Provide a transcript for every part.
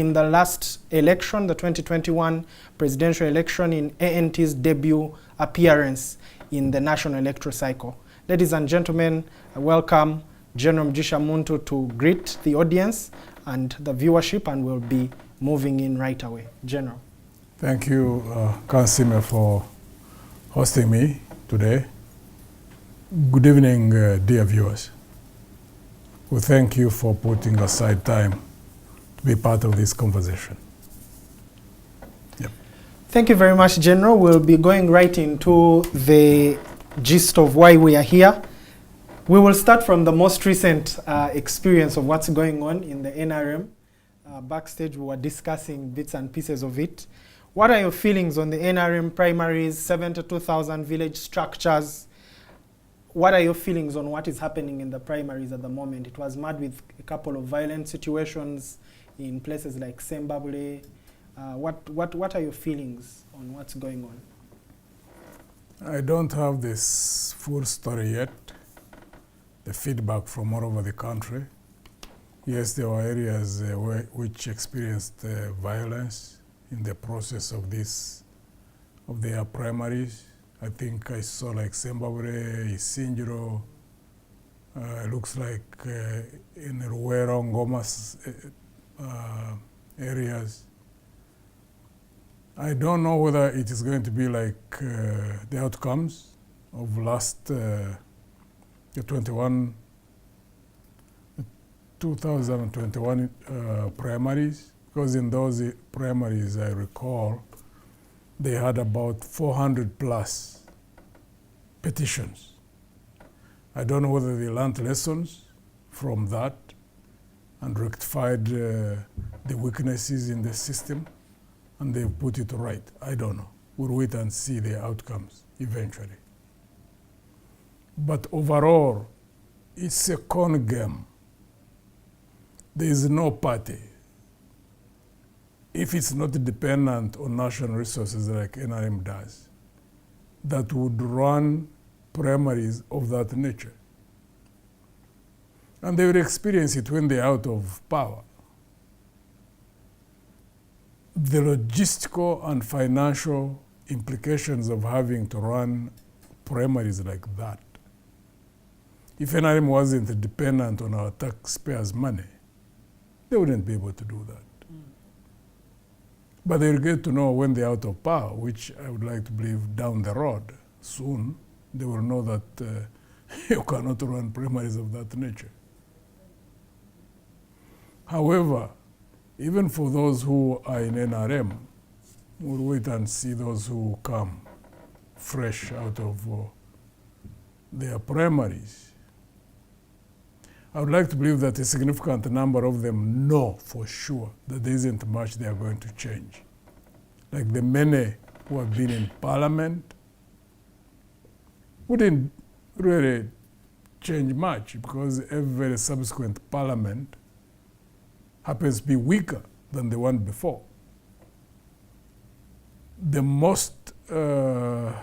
in the last election, the 2021 presidential election, in ANT's debut appearance in the national electoral cycle. Ladies and gentlemen, I welcome General Muntu to greet the audience and the viewership, and we'll be moving in right away. General. Thank you, Councilman, for hosting me today. Good evening, dear viewers. We thank you for putting aside time to be part of this conversation. Yep. Thank you very much, General. We'll be going right into the gist of why we are here. We will start from the most recent experience of what's going on in the NRM. Backstage, we were discussing bits and pieces of it. What are your feelings on the NRM primaries, 72,000 village structures? What are your feelings on what is happening in the primaries at the moment? It was marred with a couple of violent situations in places like Zimbabwe. What are your feelings on what's going on? I don't have this full story yet. The feedback from all over the country. Yes, there were areas which experienced violence in the process of their primaries. I think I saw like Zimbabwe, Isinjiro, looks like in Ruwero, Ngomas areas. I don't know whether it is going to be like the outcomes of last the 2021 primaries, because in those primaries, I recall, they had about 400 plus petitions. I don't know whether they learned lessons from that and rectified the weaknesses in the system and they put it right. I don't know. We'll wait and see the outcomes eventually. But overall, it's a con game. There is no party. If it's not dependent on national resources like NRM does, that would run primaries of that nature. And they will experience it when they're out of power. The logistical and financial implications of having to run primaries like that. If NRM wasn't dependent on our taxpayers' money, they wouldn't be able to do that. But they'll get to know when they're out of power, which I would like to believe down the road, soon, they will know that you cannot run primaries of that nature. However, even for those who are in NRM, we'll wait and see those who come fresh out of their primaries. I would like to believe that a significant number of them know for sure that there isn't much they are going to change. Like the many who have been in parliament wouldn't really change much because every subsequent parliament happens to be weaker than the one before. The most, I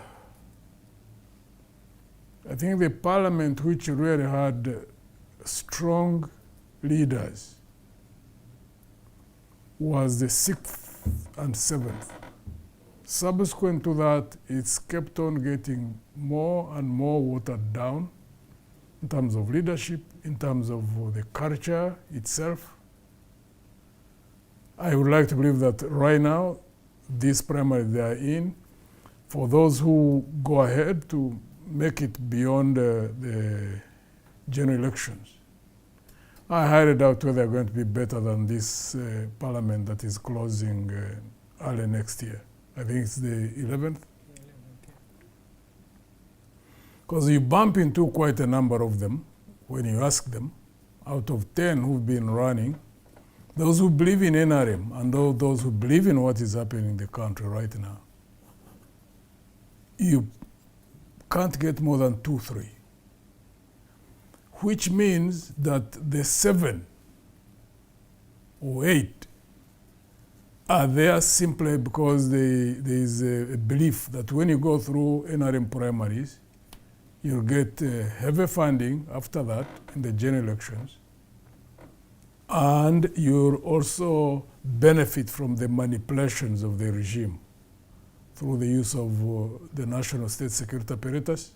think the parliament which really had strong leaders was the 6th and 7th. Subsequent to that, it's kept on getting more and more watered down in terms of leadership, in terms of the culture itself. I would like to believe that right now, this primary they are in, for those who go ahead to make it beyond the general elections, I highly doubt whether they're going to be better than this parliament that is closing early next year. I think it's the 11th. Because you bump into quite a number of them when you ask them, out of 10 who've been running, those who believe in NRM and those who believe in what is happening in the country right now, you can't get more than 2, 3. Which means that the 7 or 8 are there simply because there is a belief that when you go through NRM primaries, you'll get heavy funding after that in the general elections. And you'll also benefit from the manipulations of the regime through the use of the national state security apparatus.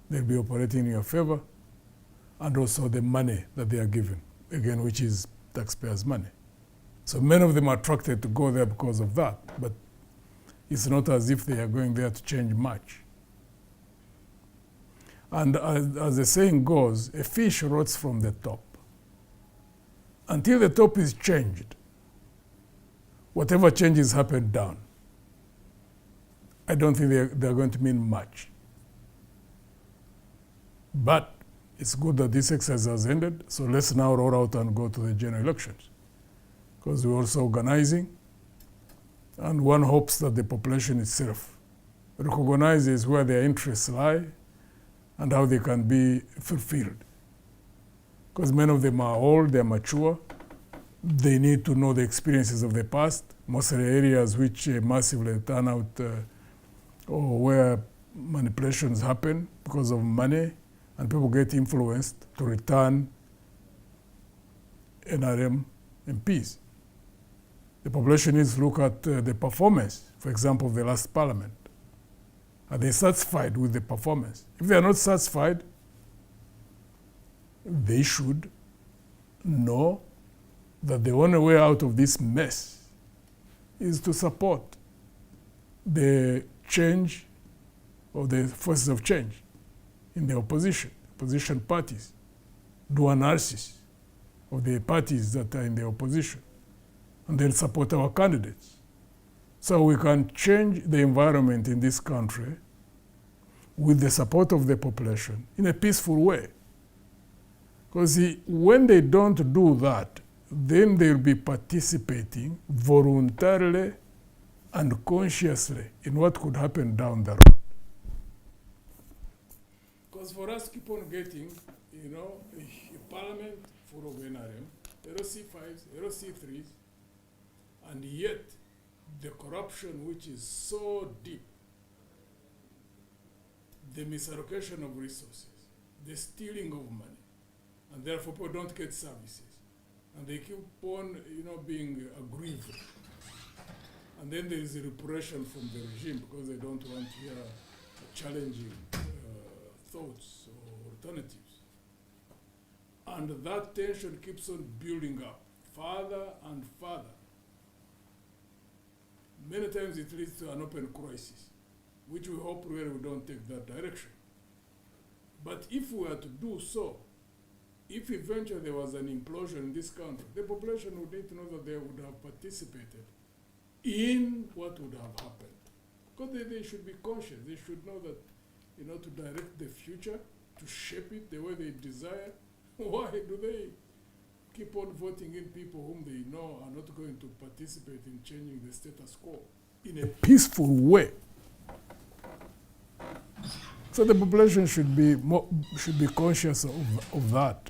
They'll be operating in your favor, and also the money that they are given, again, which is taxpayers' money. So many of them are attracted to go there because of that, but it's not as if they are going there to change much. And as the saying goes, a fish rots from the top. Until the top is changed, whatever changes happen down, I don't think they're going to mean much. But it's good that this exercise has ended, so let's now roll out and go to the general elections. Because we're also organizing, and one hopes that the population itself recognizes where their interests lie and how they can be fulfilled. Because many of them are old, they're mature, they need to know the experiences of the past, most of the areas which massively turn out or where manipulations happen because of money, and people get influenced to return NRM MPs. The population needs to look at the performance, for example, of the last parliament. Are they satisfied with the performance? If they are not satisfied, they should know that the only way out of this mess is to support the change or the forces of change in the opposition parties, do analysis of the parties that are in the opposition, and then support our candidates. So we can change the environment in this country with the support of the population in a peaceful way. Because when they don't do that, then they'll be participating voluntarily and consciously in what could happen down the road. Because for us keep on getting, a parliament full of NRM, LOC5s, LOC3s, and yet the corruption which is so deep, the misallocation of resources, the stealing of money, and therefore people don't get services. And they keep on, being aggrieved. And then there is a repression from the regime because they don't want to hear challenging thoughts or alternatives. And that tension keeps on building up, further and further. Many times it leads to an open crisis, which we hope really we don't take that direction. But if we were to do so, if eventually there was an implosion in this country, the population would need to know that they would have participated in what would have happened. Because they should be conscious. They should know that, to direct the future, to shape it the way they desire. Why do they keep on voting in people whom they know are not going to participate in changing the status quo in a peaceful way? So the population should be conscious of that.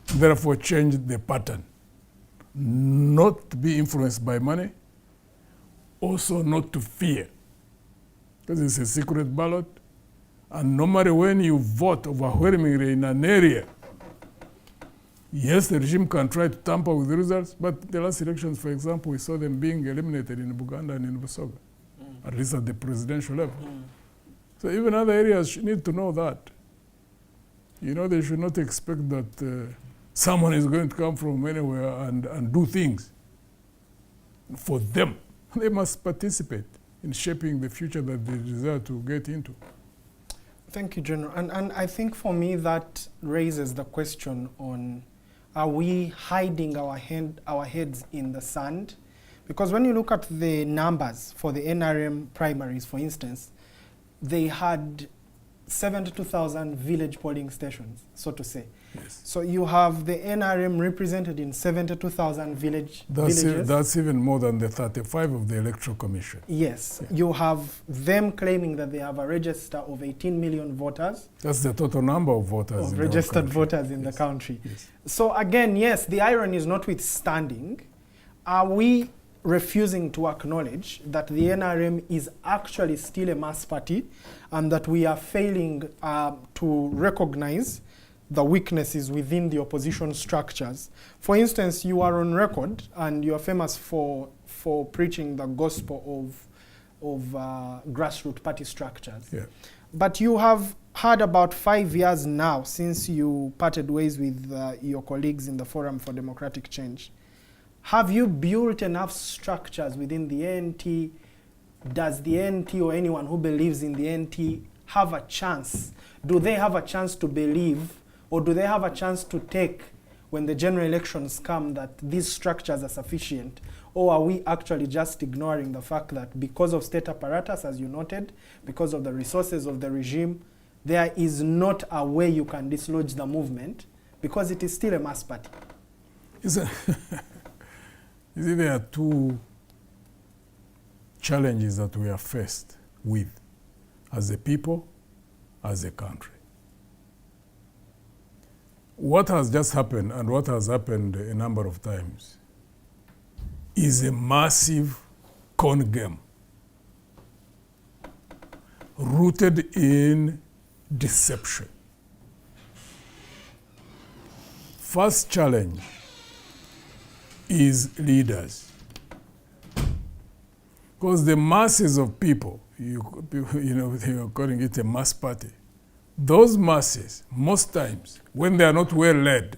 Therefore, change the pattern. Not to be influenced by money, also not to fear. Because it's a secret ballot. And no matter when you vote overwhelmingly in an area, yes, the regime can try to tamper with the results, but the last elections, for example, we saw them being eliminated in Buganda and in Busoga, at least at the presidential level. So even other areas need to know that. They should not expect that someone is going to come from anywhere and do things for them. They must participate in shaping the future that they desire to get into. Thank you, General. And I think for me that raises the question on, are we hiding our heads in the sand? Because when you look at the numbers for the NRM primaries, for instance, they had 72,000 village polling stations, so to say. Yes. So you have the NRM represented in 72,000 villages. That's even more than the 35 of the Electoral Commission. Yes. Yeah. You have them claiming that they have a register of 18 million voters. That's the total number of voters. Of registered voters in the country. Yes. So again, yes, the irony is notwithstanding, are we refusing to acknowledge that the NRM is actually still a mass party and that we are failing to recognize the weaknesses within the opposition structures. For instance, you are on record and you are famous for preaching the gospel of grassroots party structures. Yeah. But you have had about 5 years now since you parted ways with your colleagues in the Forum for Democratic Change. Have you built enough structures within the NT? Does the NT or anyone who believes in the NT have a chance? Do they have a chance to believe, or do they have a chance to take when the general elections come that these structures are sufficient? Or are we actually just ignoring the fact that because of state apparatus, as you noted, because of the resources of the regime, there is not a way you can dislodge the movement because it is still a mass party? You see, there are two challenges that we are faced with as a people, as a country. What has just happened, and what has happened a number of times, is a massive con game rooted in deception. First challenge is leaders. Because the masses of people, they are calling it a mass party. Those masses, most times, when they are not well led,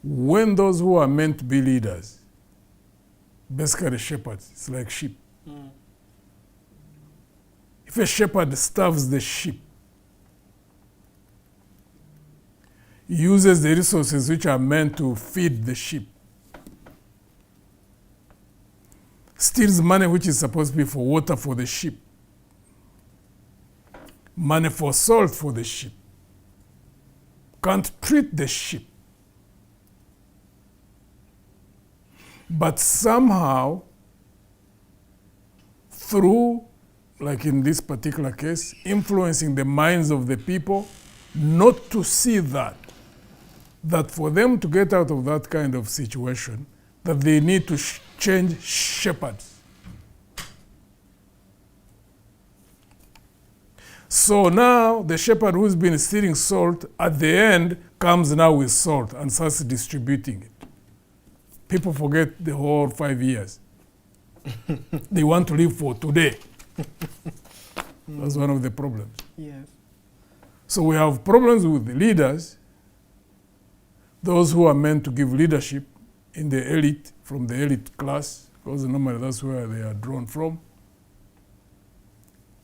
when those who are meant to be leaders, basically shepherds, it's like sheep. Mm. If a shepherd starves the sheep, uses the resources which are meant to feed the sheep, steals money which is supposed to be for water for the sheep, money for salt for the sheep, can't treat the sheep. But somehow, through, like in this particular case, influencing the minds of the people, not to see that for them to get out of that kind of situation, that they need to change shepherds. So now the shepherd who's been stealing salt at the end comes now with salt and starts distributing it. People forget the whole 5 years. They want to live for today. That's one of the problems. Yes. So we have problems with the leaders, those who are meant to give leadership in the elite, from the elite class, because normally that's where they are drawn from,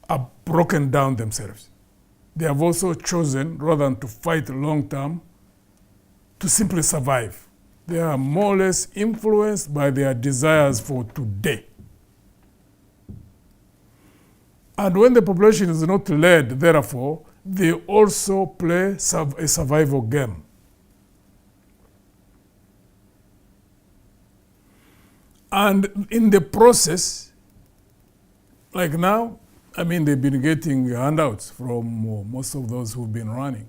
are broken down themselves. They have also chosen, rather than to fight long term, to simply survive. They are more or less influenced by their desires for today. And when the population is not led, therefore, they also play a survival game. And in the process, like now, they've been getting handouts from most of those who've been running.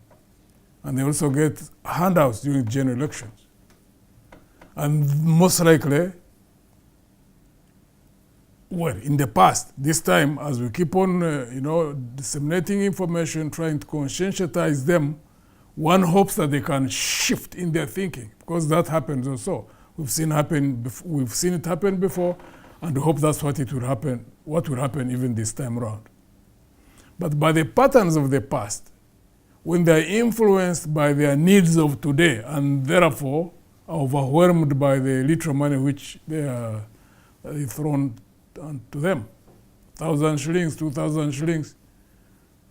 And they also get handouts during general elections. And most likely, in the past, this time, as we keep on, disseminating information, trying to conscientize them, one hopes that they can shift in their thinking, because that happens also. We've seen it happen before, and we hope that's what will happen even this time around. But by the patterns of the past, when they're influenced by their needs of today, and therefore are overwhelmed by the literal money which they are thrown to them, 1,000 shillings, 2,000 shillings.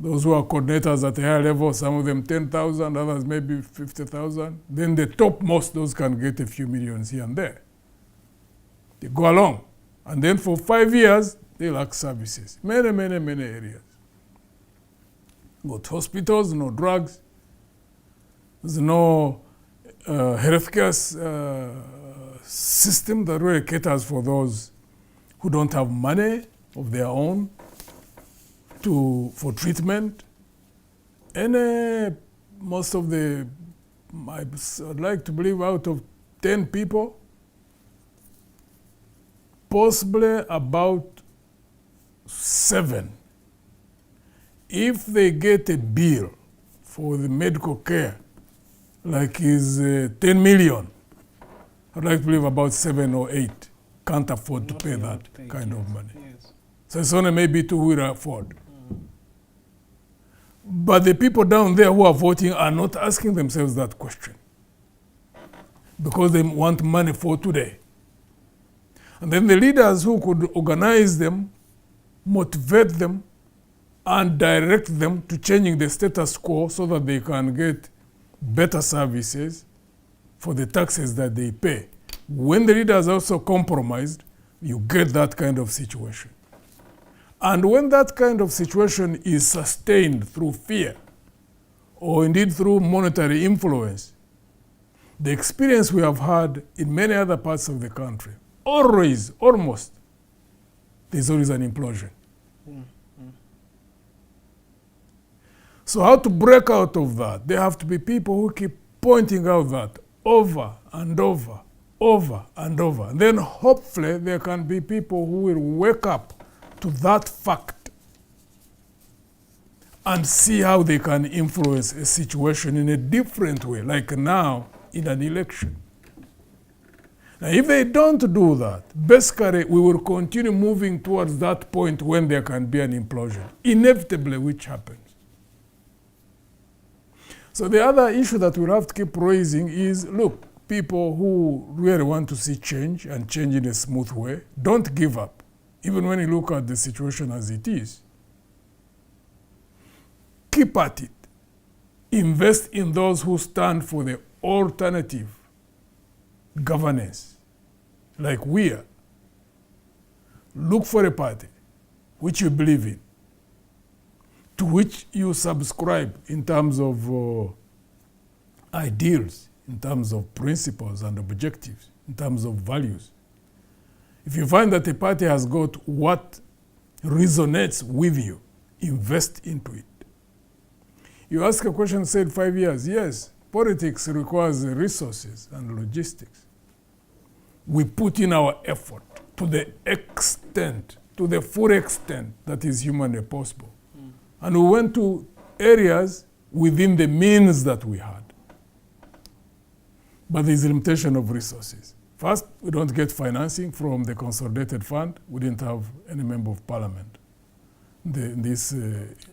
Those who are coordinators at a higher level, some of them 10,000, others maybe 50,000. Then the topmost, those can get a few millions here and there. They go along. And then for 5 years, they lack services. Many areas. Got hospitals, no drugs. There's no healthcare system that really caters for those who don't have money of their own for treatment. And most of I'd like to believe out of 10 people, possibly about 7, if they get a bill for the medical care, like is 10 million, I'd like to believe about 7 or 8 can't afford to pay that kind of money. Yes. So it's only maybe 2 who will afford. But the people down there who are voting are not asking themselves that question because they want money for today. And then the leaders who could organize them, motivate them, and direct them to changing the status quo so that they can get better services for the taxes that they pay. When the leaders also compromised, you get that kind of situation. And when that kind of situation is sustained through fear, or indeed through monetary influence, the experience we have had in many other parts of the country, almost, there's always an implosion. So how to break out of that? There have to be people who keep pointing out that over and over. And then hopefully there can be people who will wake up to that fact and see how they can influence a situation in a different way, like now in an election. Now, if they don't do that, basically we will continue moving towards that point when there can be an implosion, inevitably, which happens. So the other issue that we'll have to keep raising is, look, people who really want to see change and change in a smooth way, don't give up, even when you look at the situation as it is. Keep at it. Invest in those who stand for the alternative governance, like we are. Look for a party which you believe in, to which you subscribe in terms of ideals, in terms of principles and objectives, in terms of values. If you find that a party has got what resonates with you, invest into it. You ask a question, said 5 years. Yes, politics requires resources and logistics. We put in our effort to the extent, to the full extent that is humanly possible. And we went to areas within the means that we had. But there's a limitation of resources. First, we don't get financing from the consolidated fund. We didn't have any member of parliament in this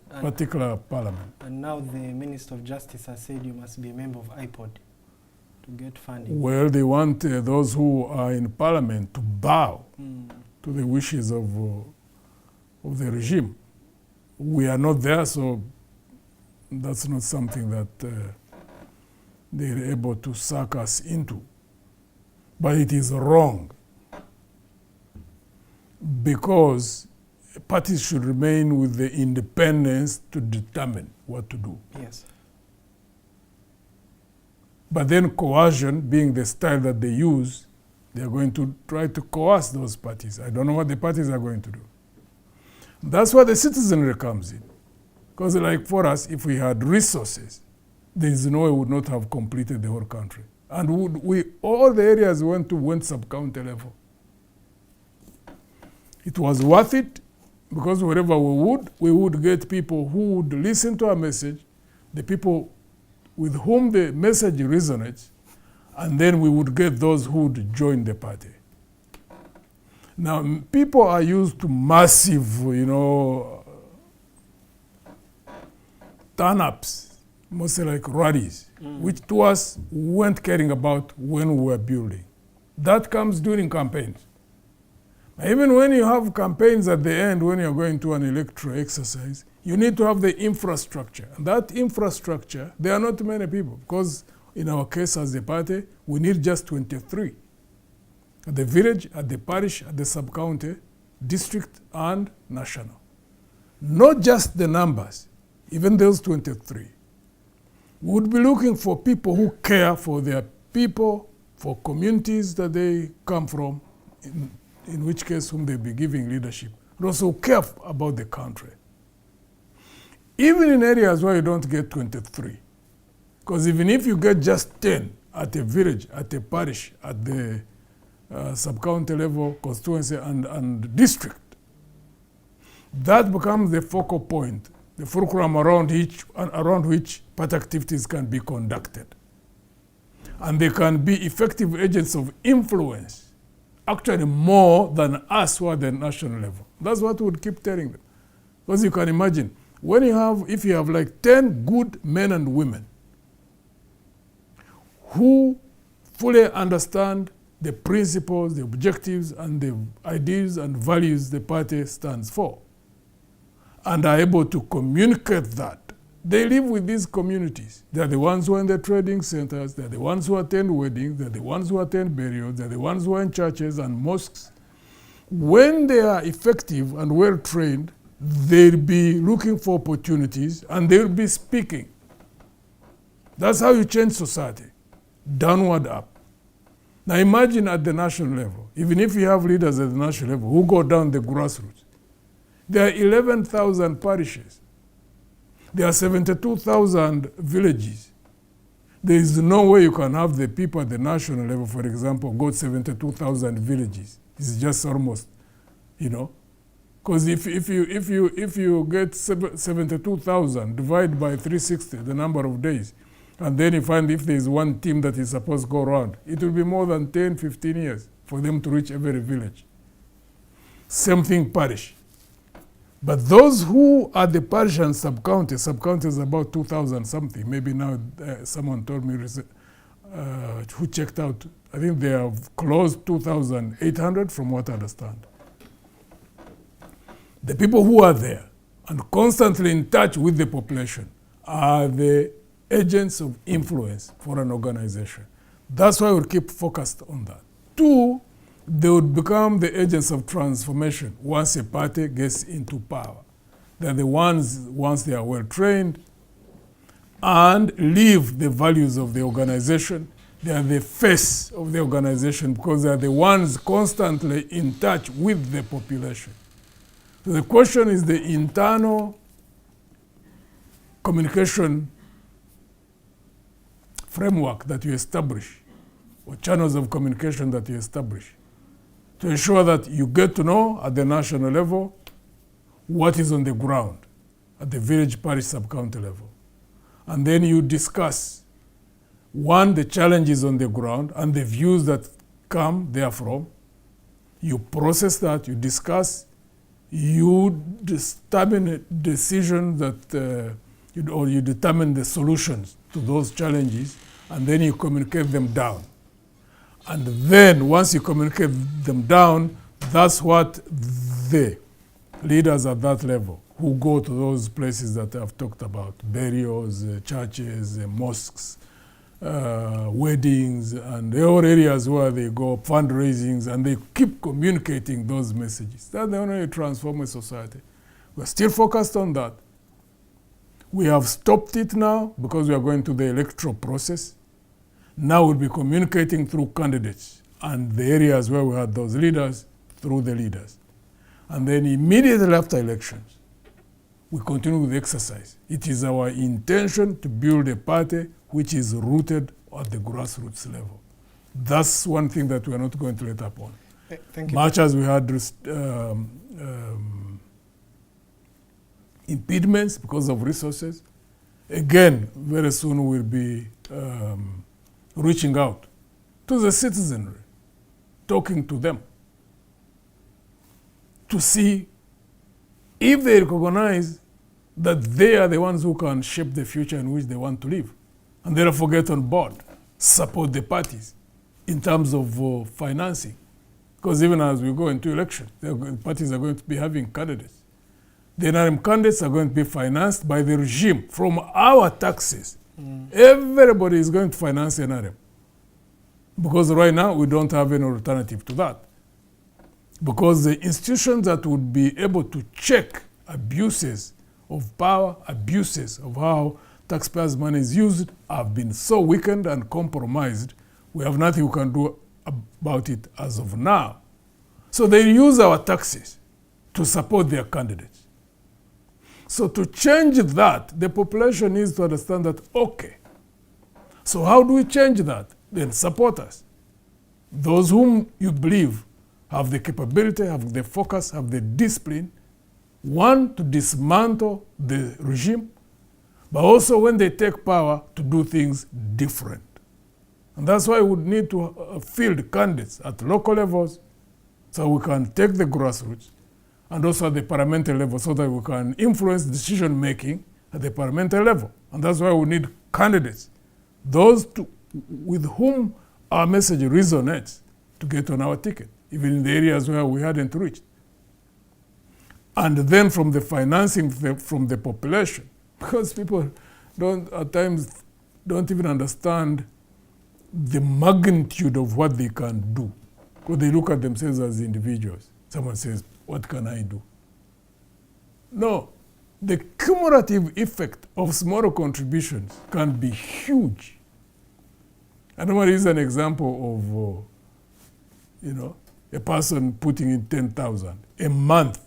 particular parliament. And now the Minister of Justice has said you must be a member of IPOD to get funding. Well, they want those who are in parliament to bow to the wishes of the regime. We are not there, so that's not something that they're able to suck us into. But it is wrong, because parties should remain with the independence to determine what to do. Yes. But then coercion being the style that they use, they are going to try to coerce those parties. I don't know what the parties are going to do. That's where the citizenry comes in. Because like for us, if we had resources, there is no way we would not have completed the whole country. And all the areas we went to went sub-county level. It was worth it, because wherever we would get people who would listen to our message, the people with whom the message resonates, and then we would get those who would join the party. Now, people are used to massive, turn-ups, mostly like rallies, which to us we weren't caring about when we were building. That comes during campaigns. Even when you have campaigns at the end, when you're going to an electoral exercise, you need to have the infrastructure. And that infrastructure, there are not many people, because in our case as a party, we need just 23. At the village, at the parish, at the sub-county, district, and national. Not just the numbers, even those 23. We would be looking for people who care for their people, for communities that they come from, in which case whom they'll be giving leadership, and also care about the country. Even in areas where you don't get 23, because even if you get just 10 at a village, at a parish, at the sub-county level, constituency, and district, that becomes the focal point the fulcrum around which party activities can be conducted. And they can be effective agents of influence, actually more than us who are at the national level. That's what we would keep telling them. Because you can imagine, if you have like 10 good men and women who fully understand the principles, the objectives, and the ideas and values the party stands for, and are able to communicate that. They live with these communities. They're the ones who are in the trading centers, they're the ones who attend weddings, they're the ones who attend burials, they're the ones who are in churches and mosques. When they are effective and well trained, they'll be looking for opportunities and they'll be speaking. That's how you change society, downward up. Now imagine at the national level, even if you have leaders at the national level who go down the grassroots, there are 11,000 parishes. There are 72,000 villages. There is no way you can have the people at the national level, for example, go to 72,000 villages. It's just almost, because if you get 72,000, divide by 360, the number of days, and then you find if there is one team that is supposed to go around, it will be more than 10, 15 years for them to reach every village. Same thing parish. But those who are the parish and sub-county is about 2,000 something. Maybe now someone told me who checked out, I think they have closed 2,800 from what I understand. The people who are there and constantly in touch with the population are the agents of influence for an organization. That's why we'll keep focused on that. 2, they would become the agents of transformation once a party gets into power. They're the ones, once they are well trained and live the values of the organization, they are the face of the organization because they are the ones constantly in touch with the population. So the question is the internal communication framework that you establish, or channels of communication that you establish, to ensure that you get to know at the national level what is on the ground at the village, parish, sub-county level. And then you discuss, one, the challenges on the ground and the views that come therefrom. You process that, you discuss, you determine decisions that, you determine the solutions to those challenges, and then you communicate them down. And then once you communicate them down, that's what the leaders at that level who go to those places that I've talked about, burials, churches, mosques, weddings, and all areas where they go, fundraisings, and they keep communicating those messages. That's the only way to transform a society. We're still focused on that. We have stopped it now because we are going to the electoral process. Now we'll be communicating through candidates and the areas where we had those leaders through the leaders. And then immediately after elections, we continue with the exercise. It is our intention to build a party which is rooted at the grassroots level. That's one thing that we are not going to let up on. Thank you. Much as we had impediments because of resources, again, very soon we'll be reaching out to the citizenry, talking to them, to see if they recognize that they are the ones who can shape the future in which they want to live. And therefore get on board, support the parties in terms of financing. Because even as we go into election, the parties are going to be having candidates. The NRM candidates are going to be financed by the regime from our taxes. Everybody is going to finance NRM. Because right now we don't have any alternative to that. Because the institutions that would be able to check abuses of power, abuses of how taxpayers' money is used, have been so weakened and compromised, we have nothing we can do about it as of now. So they use our taxes to support their candidates. So to change that, the population needs to understand that, okay, so how do we change that? Then support us. Those whom you believe have the capability, have the focus, have the discipline One, to dismantle the regime, but also when they take power, to do things different. And that's why we would need to field candidates at local levels so we can take the grassroots and also at the parliamentary level so that we can influence decision making at the parliamentary level. And that's why we need candidates, those with whom our message resonates, to get on our ticket, even in the areas where we hadn't reached. And then from the financing from the population, because people at times don't even understand the magnitude of what they can do. Because they look at themselves as individuals. Someone says, what can I do? No, the cumulative effect of smaller contributions can be huge. I don't want to use an example of, a person putting in 10,000 a month.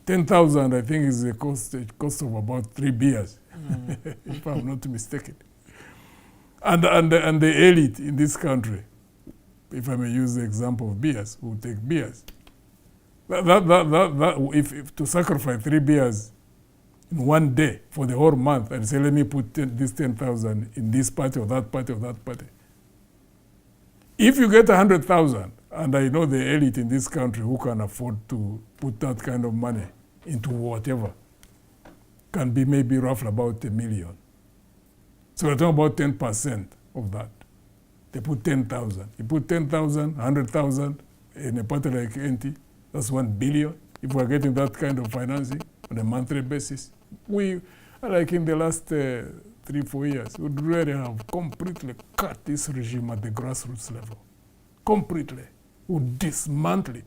10,000, I think, is the cost of about 3 beers, if I'm not mistaken. And the elite in this country, if I may use the example of beers, who take beers. If to sacrifice 3 beers in one day for the whole month and say, let me put this 10,000 in this party or that party or that party. If you get 100,000, and I know the elite in this country who can afford to put that kind of money into whatever, can be maybe roughly about $1 million. So we're talking about 10% of that. They put 10,000. You put 10,000, 100,000 in a party like NT, that's 1 billion. If we're getting that kind of financing on a monthly basis, we, like in the last 3-4 years, would really have completely cut this regime at the grassroots level. Completely. Would dismantle it.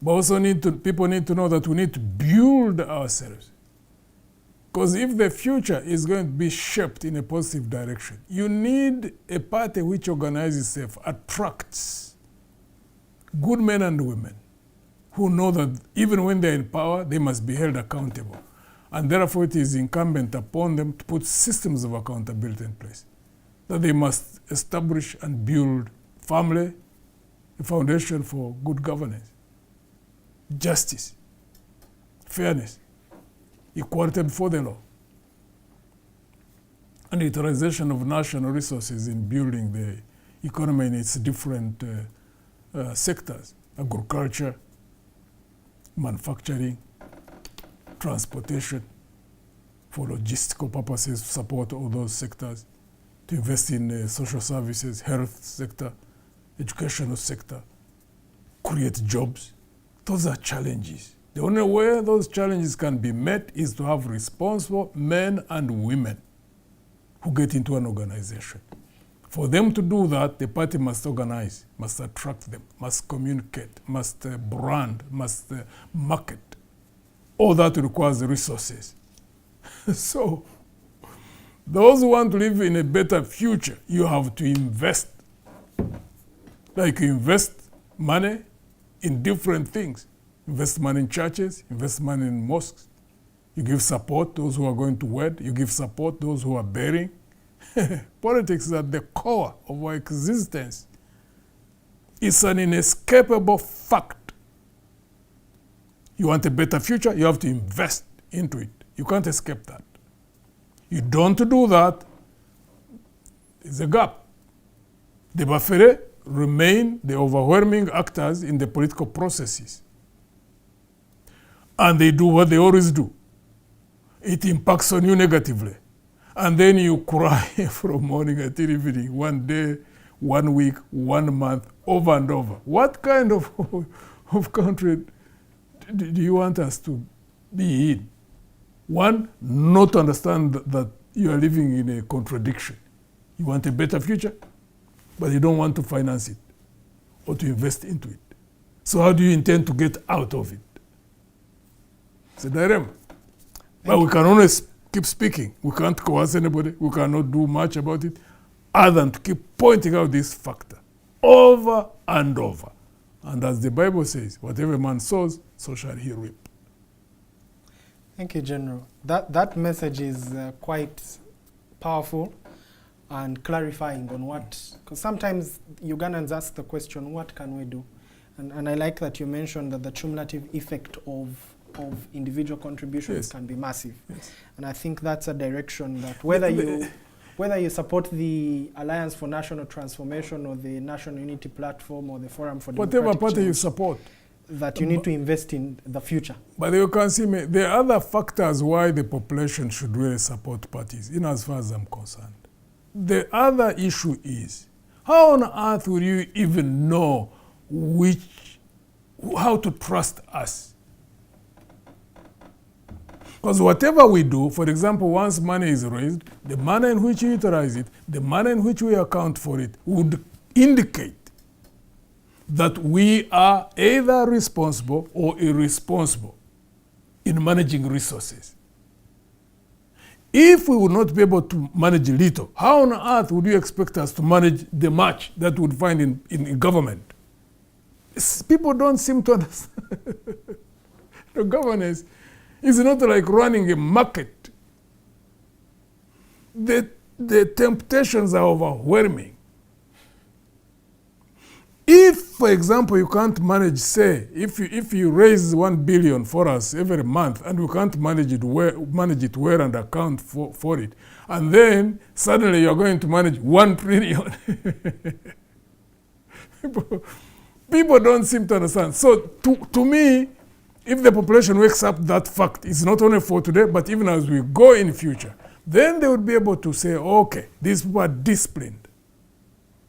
But also people need to know that we need to build ourselves. Because if the future is going to be shaped in a positive direction, you need a party which organizes itself, attracts good men and women who know that even when they're in power, they must be held accountable. And therefore it is incumbent upon them to put systems of accountability in place. That they must establish and build family, a foundation for good governance, justice, fairness, equality before the law, and utilization of national resources in building the economy in its different sectors: agriculture, manufacturing, transportation, for logistical purposes to support all those sectors, to invest in social services, health sector, educational sector, create jobs. Those are challenges. The only way those challenges can be met is to have responsible men and women who get into an organization. For them to do that, the party must organize, must attract them, must communicate, must brand, must market. All that requires resources. So, those who want to live in a better future, you have to invest. Like you invest money in different things. Invest money in churches, invest money in mosques. You give support those who are going to wed. You give support those who are bearing. Politics is at the core of our existence. It's an inescapable fact. You want a better future, you have to invest into it. You can't escape that. You don't do that, there's a gap. The Bafere remain the overwhelming actors in the political processes. And they do what they always do. It impacts on you negatively. And then you cry from morning until evening, one day, 1 week, 1 month, over and over. What kind of country do you want us to be in? One, not to understand that you are living in a contradiction. You want a better future, but you don't want to finance it or to invest into it. So how do you intend to get out of it? It's a dilemma. But we can always keep speaking. We can't coerce anybody. We cannot do much about it other than to keep pointing out this factor over and over. And as the Bible says, whatever man sows, so shall he reap. Thank you, General. That message is quite powerful and clarifying on what, because sometimes Ugandans ask the question, what can we do? And I like that you mentioned that the cumulative effect of individual contributions Yes. can be massive. Yes. And I think that's a direction that whether you support the Alliance for National Transformation or the National Unity Platform or the Forum for Whatever Democratic party you Change, support. that you need to invest in the future. But you can see, there are other factors why the population should really support parties, in as far as I'm concerned. The other issue is, how on earth will you even know how to trust us? Because whatever we do, for example, once money is raised, the manner in which we utilize it, the manner in which we account for it, would indicate that we are either responsible or irresponsible in managing resources. If we would not be able to manage little, how on earth would you expect us to manage the much that we would find in government? People don't seem to understand. The governance is not like running a market. The temptations are overwhelming. If, for example, you can't manage, say, if you raise 1 billion for us every month and we can't manage it well and account for it, and then suddenly you're going to manage 1 trillion. People don't seem to understand. So to me, if the population wakes up that fact, it's not only for today, but even as we go in the future, then they would be able to say, okay, these people are disciplined.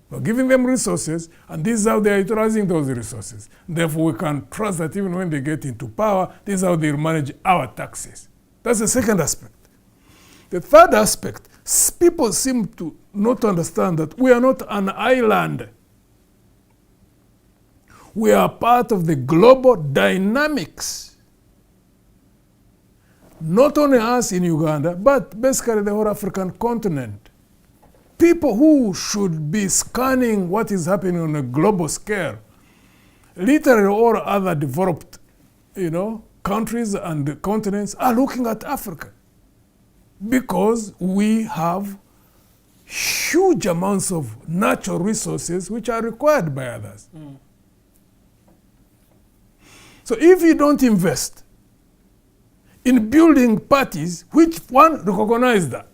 We're giving them resources, and this is how they're utilizing those resources. Therefore, we can trust that even when they get into power, this is how they manage our taxes. That's the second aspect. The third aspect, people seem to not understand that we are not an island. We are part of the global dynamics. Not only us in Uganda, but basically the whole African continent. People who should be scanning what is happening on a global scale, literally all other developed, countries and continents are looking at Africa because we have huge amounts of natural resources which are required by others. Mm. So if you don't invest in building parties which one recognize that,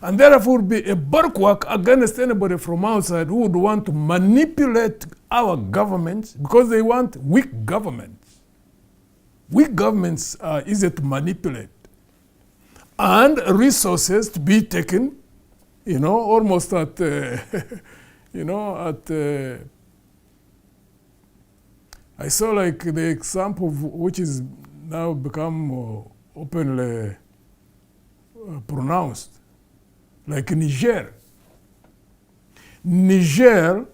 and therefore would be a bulwark against anybody from outside who would want to manipulate our governments because they want weak governments. Weak governments are easy to manipulate. And resources to be taken, almost at, I saw like the example which is now become openly pronounced. Like Niger. Niger,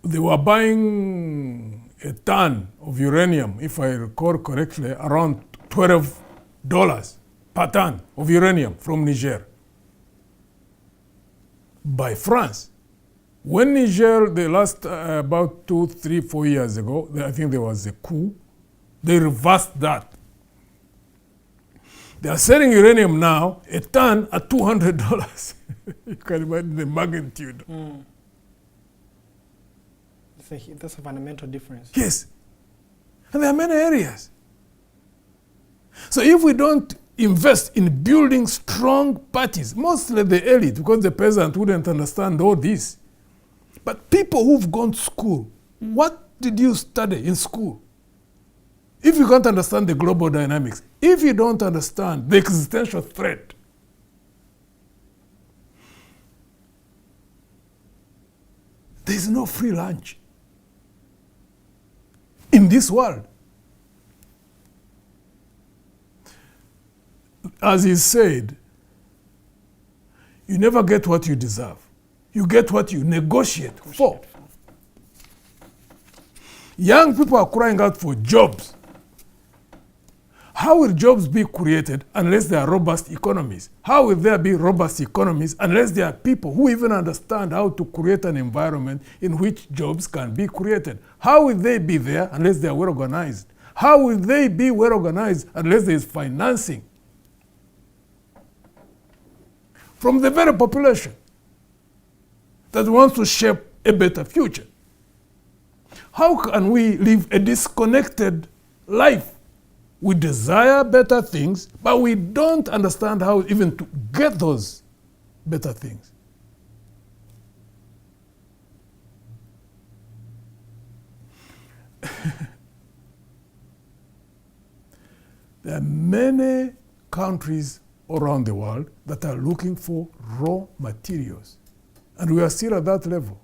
they were buying a ton of uranium, if I recall correctly, around $12 per ton of uranium from Niger by France. When Niger, the last about 2, 3, 4 years ago, I think there was a coup, they reversed that. They are selling uranium now, a ton at $200. You can imagine the magnitude. Mm. That's a fundamental difference. Yes. And there are many areas. So if we don't invest in building strong parties, mostly the elite, because the peasant wouldn't understand all this. But people who've gone to school, what did you study in school? If you can't understand the global dynamics, if you don't understand the existential threat, there is no free lunch in this world. As is said, you never get what you deserve. You get what you negotiate for. Young people are crying out for jobs. How will jobs be created unless there are robust economies? How will there be robust economies unless there are people who even understand how to create an environment in which jobs can be created? How will they be there unless they are well organized? How will they be well organized unless there is financing from the very population that wants to shape a better future. How can we live a disconnected life? We desire better things, but we don't understand how even to get those better things. There are many countries around the world that are looking for raw materials. And we are still at that level,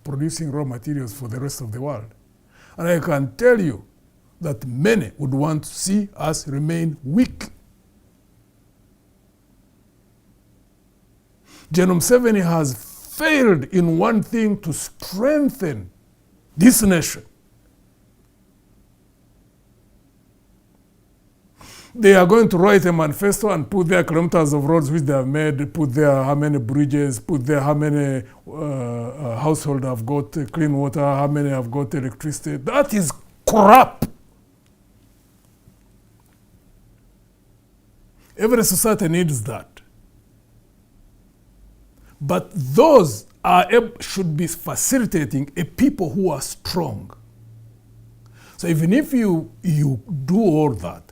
producing raw materials for the rest of the world. And I can tell you that many would want to see us remain weak. General Museveni has failed in one thing, to strengthen this nation. They are going to write a manifesto and put their kilometers of roads which they have made, put there how many bridges, put there how many households have got clean water, how many have got electricity. That is crap. Every society needs that. But those should be facilitating a people who are strong. So even if you do all that,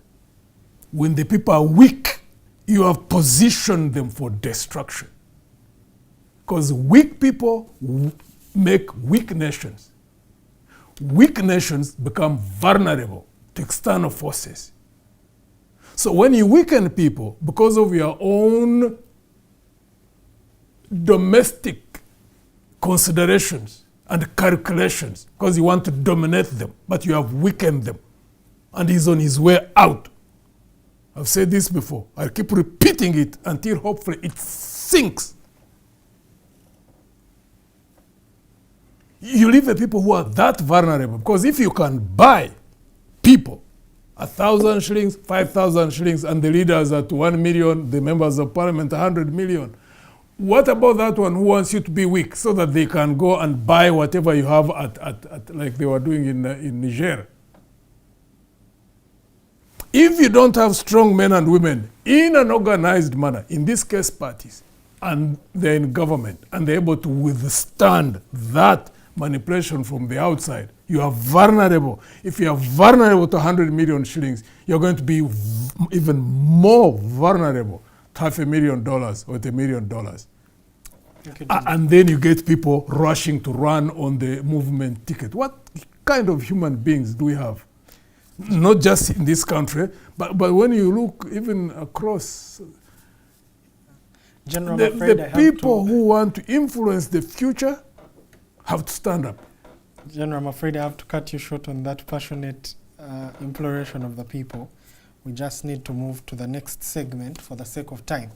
when the people are weak, you have positioned them for destruction. Because weak people make weak nations. Weak nations become vulnerable to external forces. So when you weaken people because of your own domestic considerations and calculations, because you want to dominate them, but you have weakened them, and he's on his way out. I've said this before. I keep repeating it until hopefully it sinks. You leave the people who are that vulnerable, because if you can buy people 1,000 shillings, 5,000 shillings, and the leaders at 1 million, the members of parliament 100 million, what about that one who wants you to be weak so that they can go and buy whatever you have at like they were doing in Niger? If you don't have strong men and women in an organized manner, in this case parties, and they're in government, and they're able to withstand that manipulation from the outside, you are vulnerable. If you are vulnerable to 100 million shillings, you're going to be even more vulnerable to $500,000 or $1 million. And then you get people rushing to run on the movement ticket. What kind of human beings do we have? Not just in this country, but when you look even across, General, the people who want to influence the future have to stand up. General, I'm afraid I have to cut you short on that passionate imploration of the people. We just need to move to the next segment for the sake of time.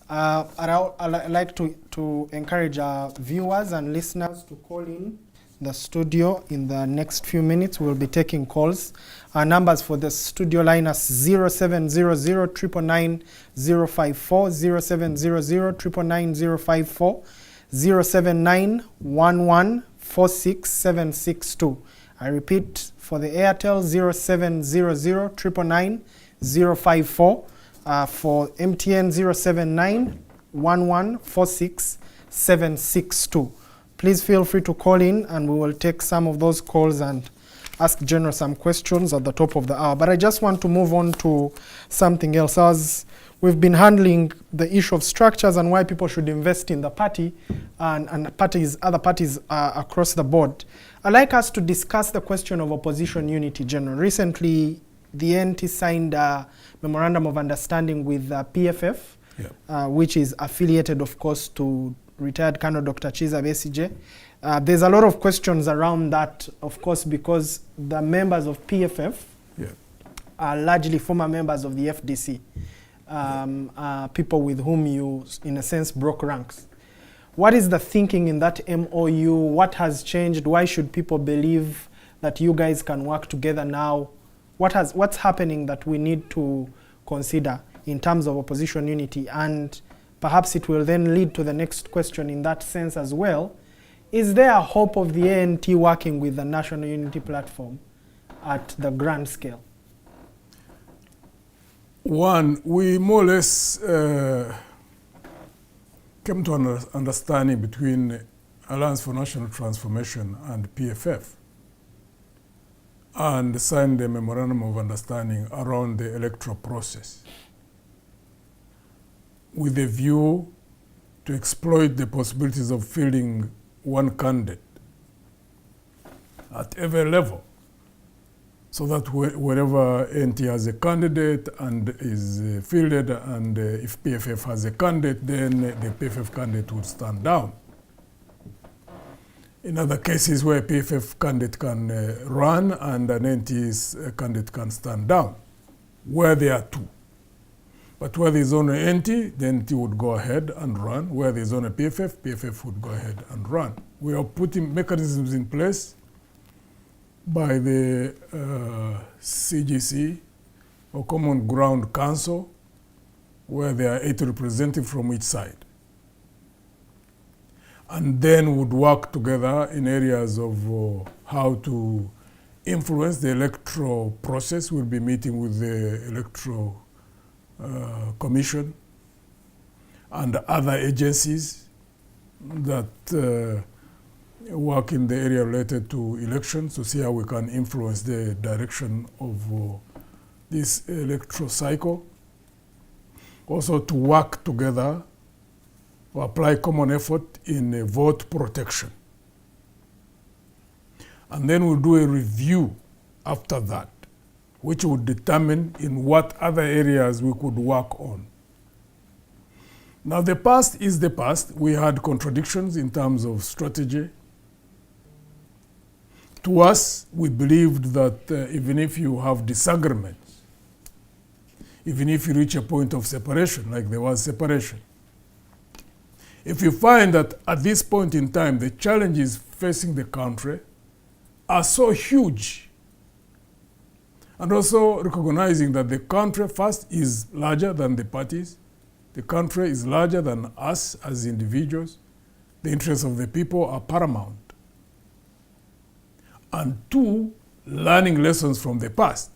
I'd like to encourage our viewers and listeners to call in the studio in the next few minutes. We'll be taking calls. Our numbers for the studio line are 0700 999 054, 0700 999 054, 079 11 46762. I repeat, for the Airtel 0700 999 054, for MTN 079 11 46762. Please feel free to call in and we will take some of those calls and ask General some questions at the top of the hour. But I just want to move on to something else. As we've been handling the issue of structures and why people should invest in the party and other parties across the board, I'd like us to discuss the question of opposition unity, General. Recently, the NT signed a memorandum of understanding with PFF, which is affiliated, of course, to retired Colonel Dr. Chiza Besigye. There's a lot of questions around that, of course, because the members of PFF are largely former members of the FDC, people with whom you, in a sense, broke ranks. What is the thinking in that MOU? What has changed? Why should people believe that you guys can work together now? What's happening that we need to consider in terms of opposition unity? And perhaps it will then lead to the next question in that sense as well. Is there a hope of the ANT working with the National Unity Platform at the grand scale? One, we more or less came to an understanding between Alliance for National Transformation and PFF, and signed a memorandum of understanding around the electoral process with a view to exploit the possibilities of fielding one candidate at every level, so that wherever NT has a candidate and is fielded, and if PFF has a candidate, then the PFF candidate would stand down. In other cases where PFF candidate can run and an NT's candidate can stand down, where there are two. But where there is only NT, the NT would go ahead and run. Where there is only PFF, PFF would go ahead and run. We are putting mechanisms in place by the CGC, or Common Ground Council, where there are 8 representatives from each side. And then would work together in areas of how to influence the electoral process. We'll be meeting with the Electoral Commission and other agencies that work in the area related to elections to see how we can influence the direction of this electoral cycle. Also to work together or apply common effort in vote protection. And then we'll do a review after that, which would determine in what other areas we could work on. Now the past is the past. We had contradictions in terms of strategy. To us, we believed that even if you have disagreements, even if you reach a point of separation, like there was separation, if you find that at this point in time, the challenges facing the country are so huge, and also recognizing that the country first is larger than the parties, the country is larger than us as individuals, the interests of the people are paramount. And 2, learning lessons from the past.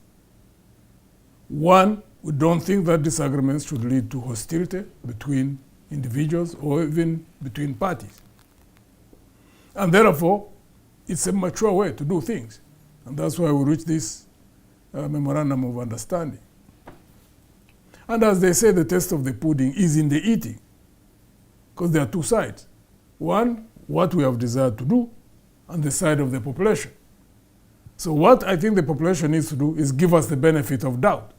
1, we don't think that disagreements should lead to hostility between individuals or even between parties. And therefore, it's a mature way to do things. And that's why we reached this memorandum of understanding. And as they say, the taste of the pudding is in the eating, because there are 2 sides. 1, what we have desired to do, and the side of the population. So what I think the population needs to do is give us the benefit of doubt,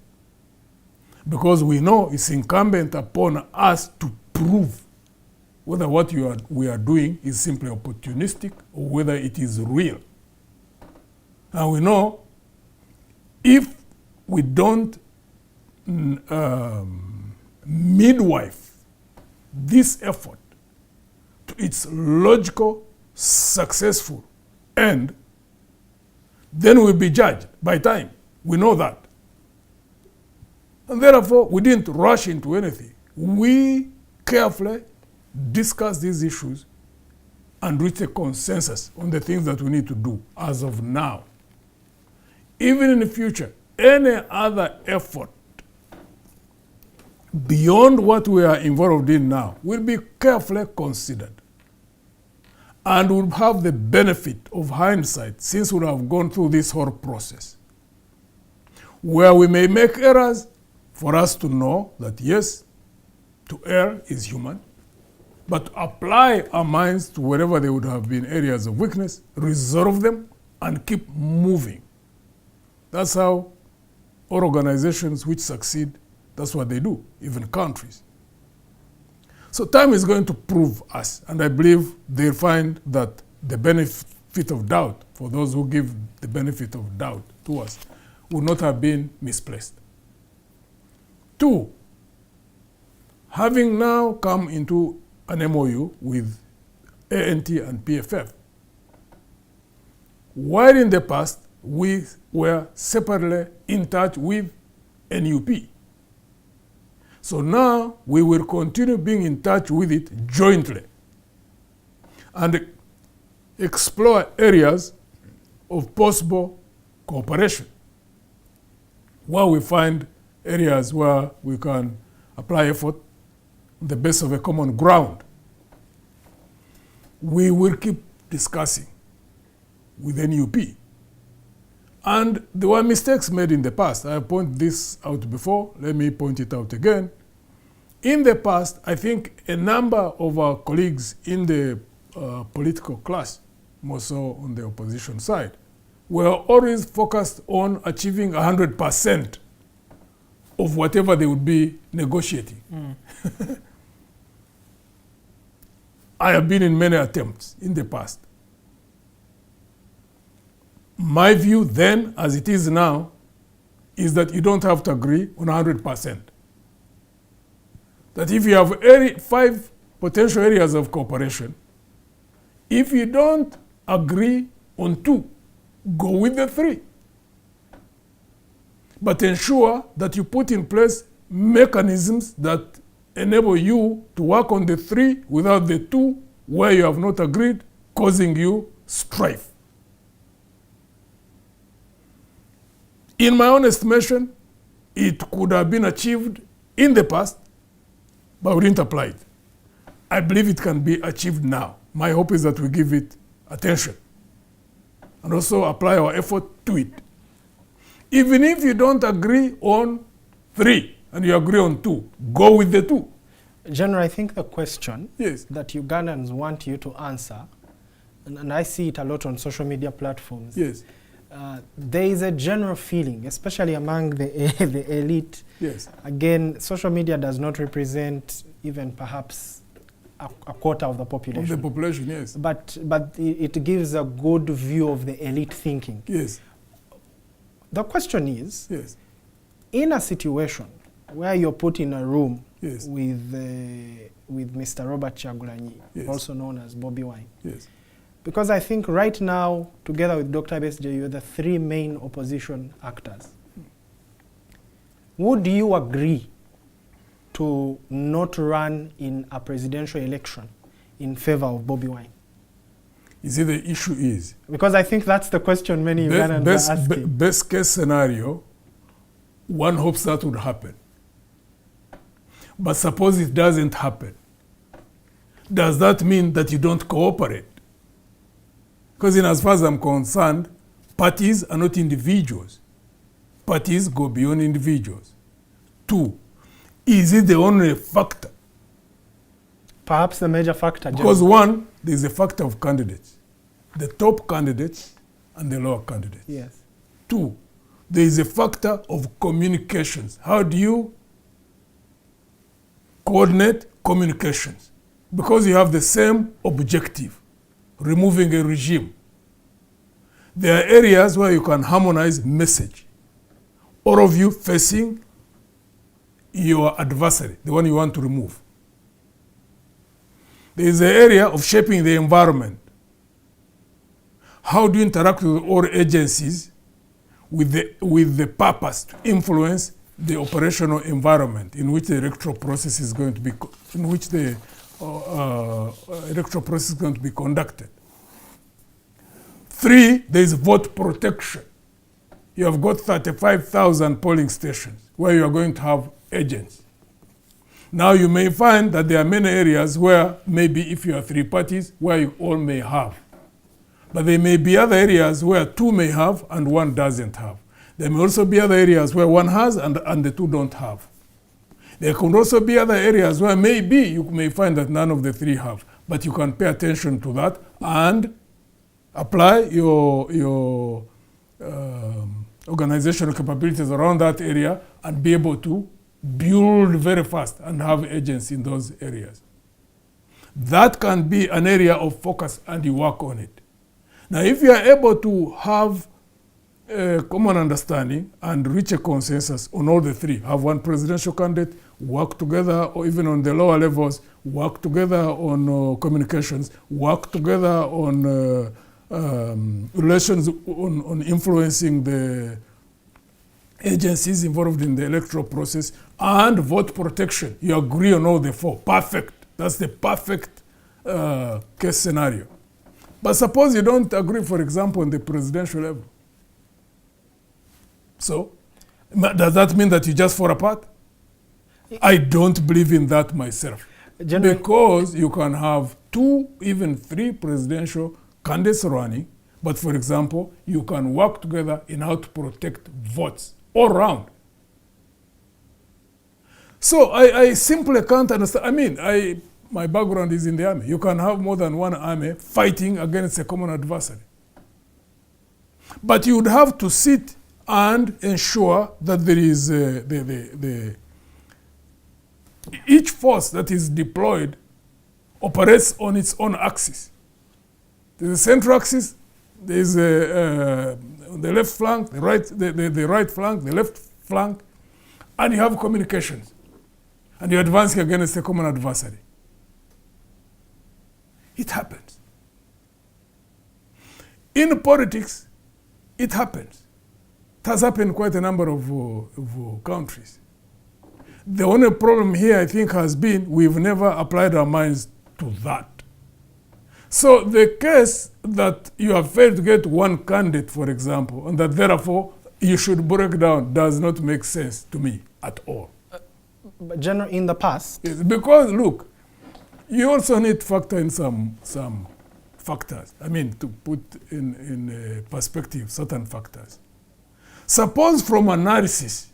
because we know it's incumbent upon us to prove whether what we are doing is simply opportunistic or whether it is real. And we know if we don't midwife this effort to its logical, successful end, then we'll be judged by time. We know that. And therefore, we didn't rush into anything. We carefully discuss these issues and reach a consensus on the things that we need to do as of now. Even in the future, any other effort beyond what we are involved in now will be carefully considered and will have the benefit of hindsight, since we have gone through this whole process. Where we may make errors, for us to know that yes, to err is human, but to apply our minds to wherever there would have been areas of weakness, resolve them, and keep moving. That's how all organizations which succeed, that's what they do, even countries. So time is going to prove us, and I believe they'll find that the benefit of doubt, for those who give the benefit of doubt to us, would not have been misplaced. 2, having now come into an MOU with ANT and PFF, while in the past we were separately in touch with NUP. So now we will continue being in touch with it jointly and explore areas of possible cooperation, where we find areas where we can apply effort on the basis of a common ground. we will keep discussing with NUP. And there were mistakes made in the past. I have pointed this out before. Let me point it out again. In the past, I think a number of our colleagues in the political class, more so on the opposition side, were always focused on achieving 100% of whatever they would be negotiating. I have been in many attempts in the past. My view then, as it is now, is that you don't have to agree on 100%. That if you have 5 potential areas of cooperation, if you don't agree on 2, go with the 3. But ensure that you put in place mechanisms that enable you to work on the 3 without the 2 where you have not agreed, causing you strife. In my own estimation, it could have been achieved in the past, but we didn't apply it. I believe it can be achieved now. My hope is that we give it attention and also apply our effort to it. Even if you don't agree on 3 and you agree on 2, go with the 2. General, I think the question Yes. that Ugandans want you to answer, and I see it a lot on social media platforms, Yes. There is a general feeling, especially among the elite. Yes. Again, social media does not represent even perhaps a quarter of the population. Of the population, yes. But it gives a good view of the elite thinking. Yes. The question is, Yes. in a situation where you're put in a room Yes. with Mr. Robert Chagulanyi, Yes. also known as Bobby Wine, Yes. because I think right now, together with Dr. Besigye, you're the 3 main opposition actors. Would you agree to not run in a presidential election in favor of Bobby Wine? You see, the issue is, Because I think that's the question many Ugandans are asking. best case scenario, one hopes that would happen. But suppose it doesn't happen. Does that mean that you don't cooperate? Because in as far as I'm concerned, parties are not individuals. Parties go beyond individuals. 2, is it the only factor? Perhaps the major factor. Because 1, there's a factor of candidates. The top candidates and the lower candidates. Yes. 2, there is a factor of communications. How do you coordinate communications? Because you have the same objective, removing a regime. There are areas where you can harmonize message. All of you facing your adversary, the one you want to remove. There is an area of shaping the environment. How do you interact with all agencies with the purpose to influence the operational environment in which the electoral process is going to be, conducted? 3, there is vote protection. You have got 35,000 polling stations where you are going to have agents. Now you may find that there are many areas where maybe if you are 3 parties, where you all may have. But there may be other areas where 2 may have and 1 doesn't have. There may also be other areas where 1 has and the 2 don't have. There could also be other areas where maybe you may find that none of the 3 have. But you can pay attention to that and apply your organizational capabilities around that area and be able to build very fast and have agents in those areas. That can be an area of focus and you work on it. Now, if you are able to have a common understanding and reach a consensus on all the 3, have 1 presidential candidate, work together, or even on the lower levels, work together on communications, work together on relations, on influencing the agencies involved in the electoral process, and vote protection. You agree on all the 4. Perfect. That's the perfect case scenario. But suppose you don't agree, for example, on the presidential level. So, does that mean that you just fall apart? I don't believe in that myself. General, because you can have 2, even 3 presidential candidates running, but for example, you can work together in how to protect votes all around. So I simply can't understand. I mean, my background is in the army. You can have more than one army fighting against a common adversary. But you would have to sit and ensure that there is each force that is deployed operates on its own axis. There's a central axis, there's the left flank, the right flank, the left flank, and you have communications. And you're advancing against a common adversary. It happens. In politics, it happens. It has happened in quite a number of countries. The only problem here, I think, has been we've never applied our minds to that. So the case that you have failed to get one candidate, for example, and that therefore you should break down does not make sense to me at all. But General, in the past? Yes, because, look, you also need to factor in some factors. I mean, to put in perspective certain factors. Suppose from analysis,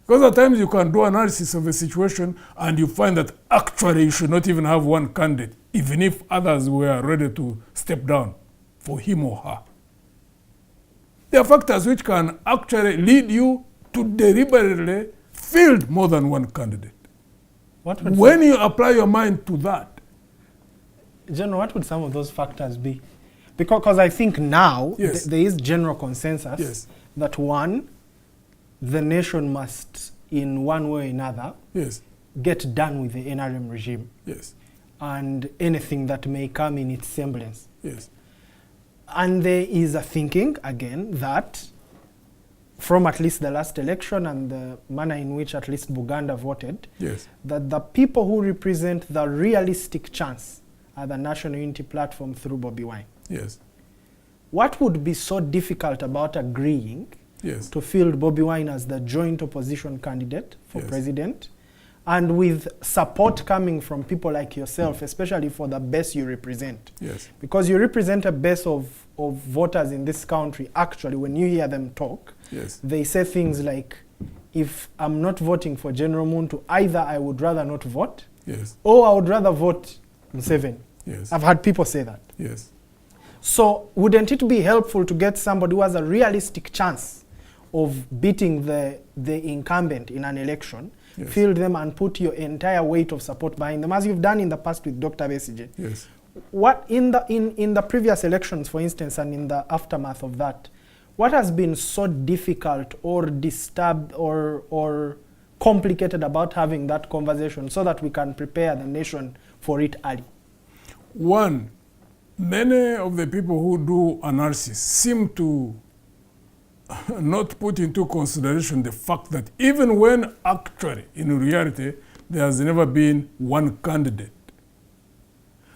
because at times you can do analysis of a situation and you find that actually you should not even have one candidate, even if others were ready to step down for him or her. There are factors which can actually lead you to deliberately field more than one candidate. When you apply your mind to that. General, what would some of those factors be? Because I think now yes. There is general consensus yes. that one, the nation must, in one way or another, yes. get done with the NRM regime. Yes. And anything that may come in its semblance. Yes. And there is a thinking, again, that from at least the last election and the manner in which at least Buganda voted, yes. that the people who represent the realistic chance are the National Unity Platform through Bobi Wine. Yes. What would be so difficult about agreeing yes. to field Bobi Wine as the joint opposition candidate for yes. president, and with support coming from people like yourself, especially for the base you represent? Yes. Because you represent a base of voters in this country. Actually, when you hear them talk, yes. they say things like, if I'm not voting for General Muntu, either I would rather not vote, yes. or I would rather vote Museveni. Yes. I've had people say that. Yes. So wouldn't it be helpful to get somebody who has a realistic chance of beating the incumbent in an election, yes. field them and put your entire weight of support behind them, as you've done in the past with Dr. Besigye? Yes. What in the previous elections, for instance, and in the aftermath of that, what has been so difficult or disturbed or complicated about having that conversation so that we can prepare the nation for it early? One, many of the people who do analysis seem to not put into consideration the fact that even when actually, in reality, there has never been one candidate,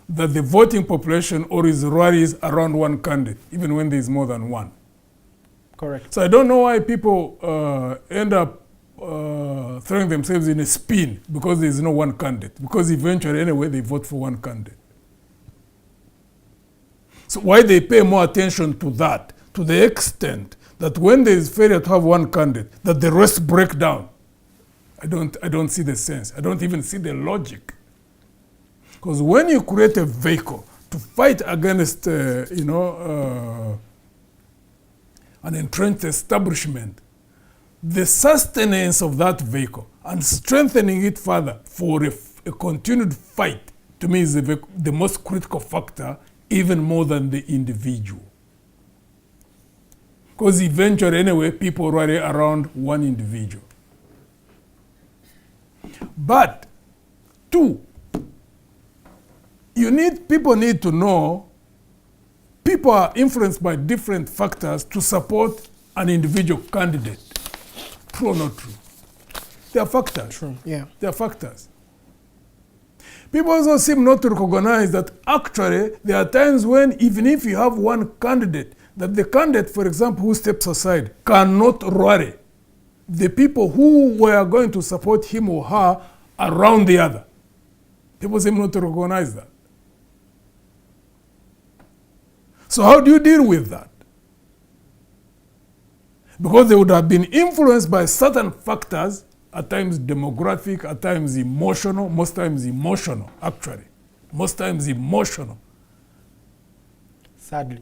that the voting population always rallies around one candidate, even when there is more than one. Correct. So I don't know why people end up throwing themselves in a spin because there is no one candidate, because eventually, anyway, they vote for one candidate. So why they pay more attention to that, to the extent that when there is failure to have one candidate, that the rest break down. I don't see the sense. I don't even see the logic. Because when you create a vehicle to fight against, an entrenched establishment, the sustenance of that vehicle and strengthening it further for a continued fight, to me, is the most critical factor, even more than the individual. Because eventually, anyway, people rally around one individual. But, two, people need to know people are influenced by different factors to support an individual candidate. True or not true? There are factors. True, yeah. There are factors. People also seem not to recognize that actually there are times when even if you have one candidate, that the candidate, for example, who steps aside cannot rally the people who were going to support him or her around the other. People seem not to recognize that. So how do you deal with that? Because they would have been influenced by certain factors, at times demographic, at times emotional, most times emotional, actually. Most times emotional. Sadly.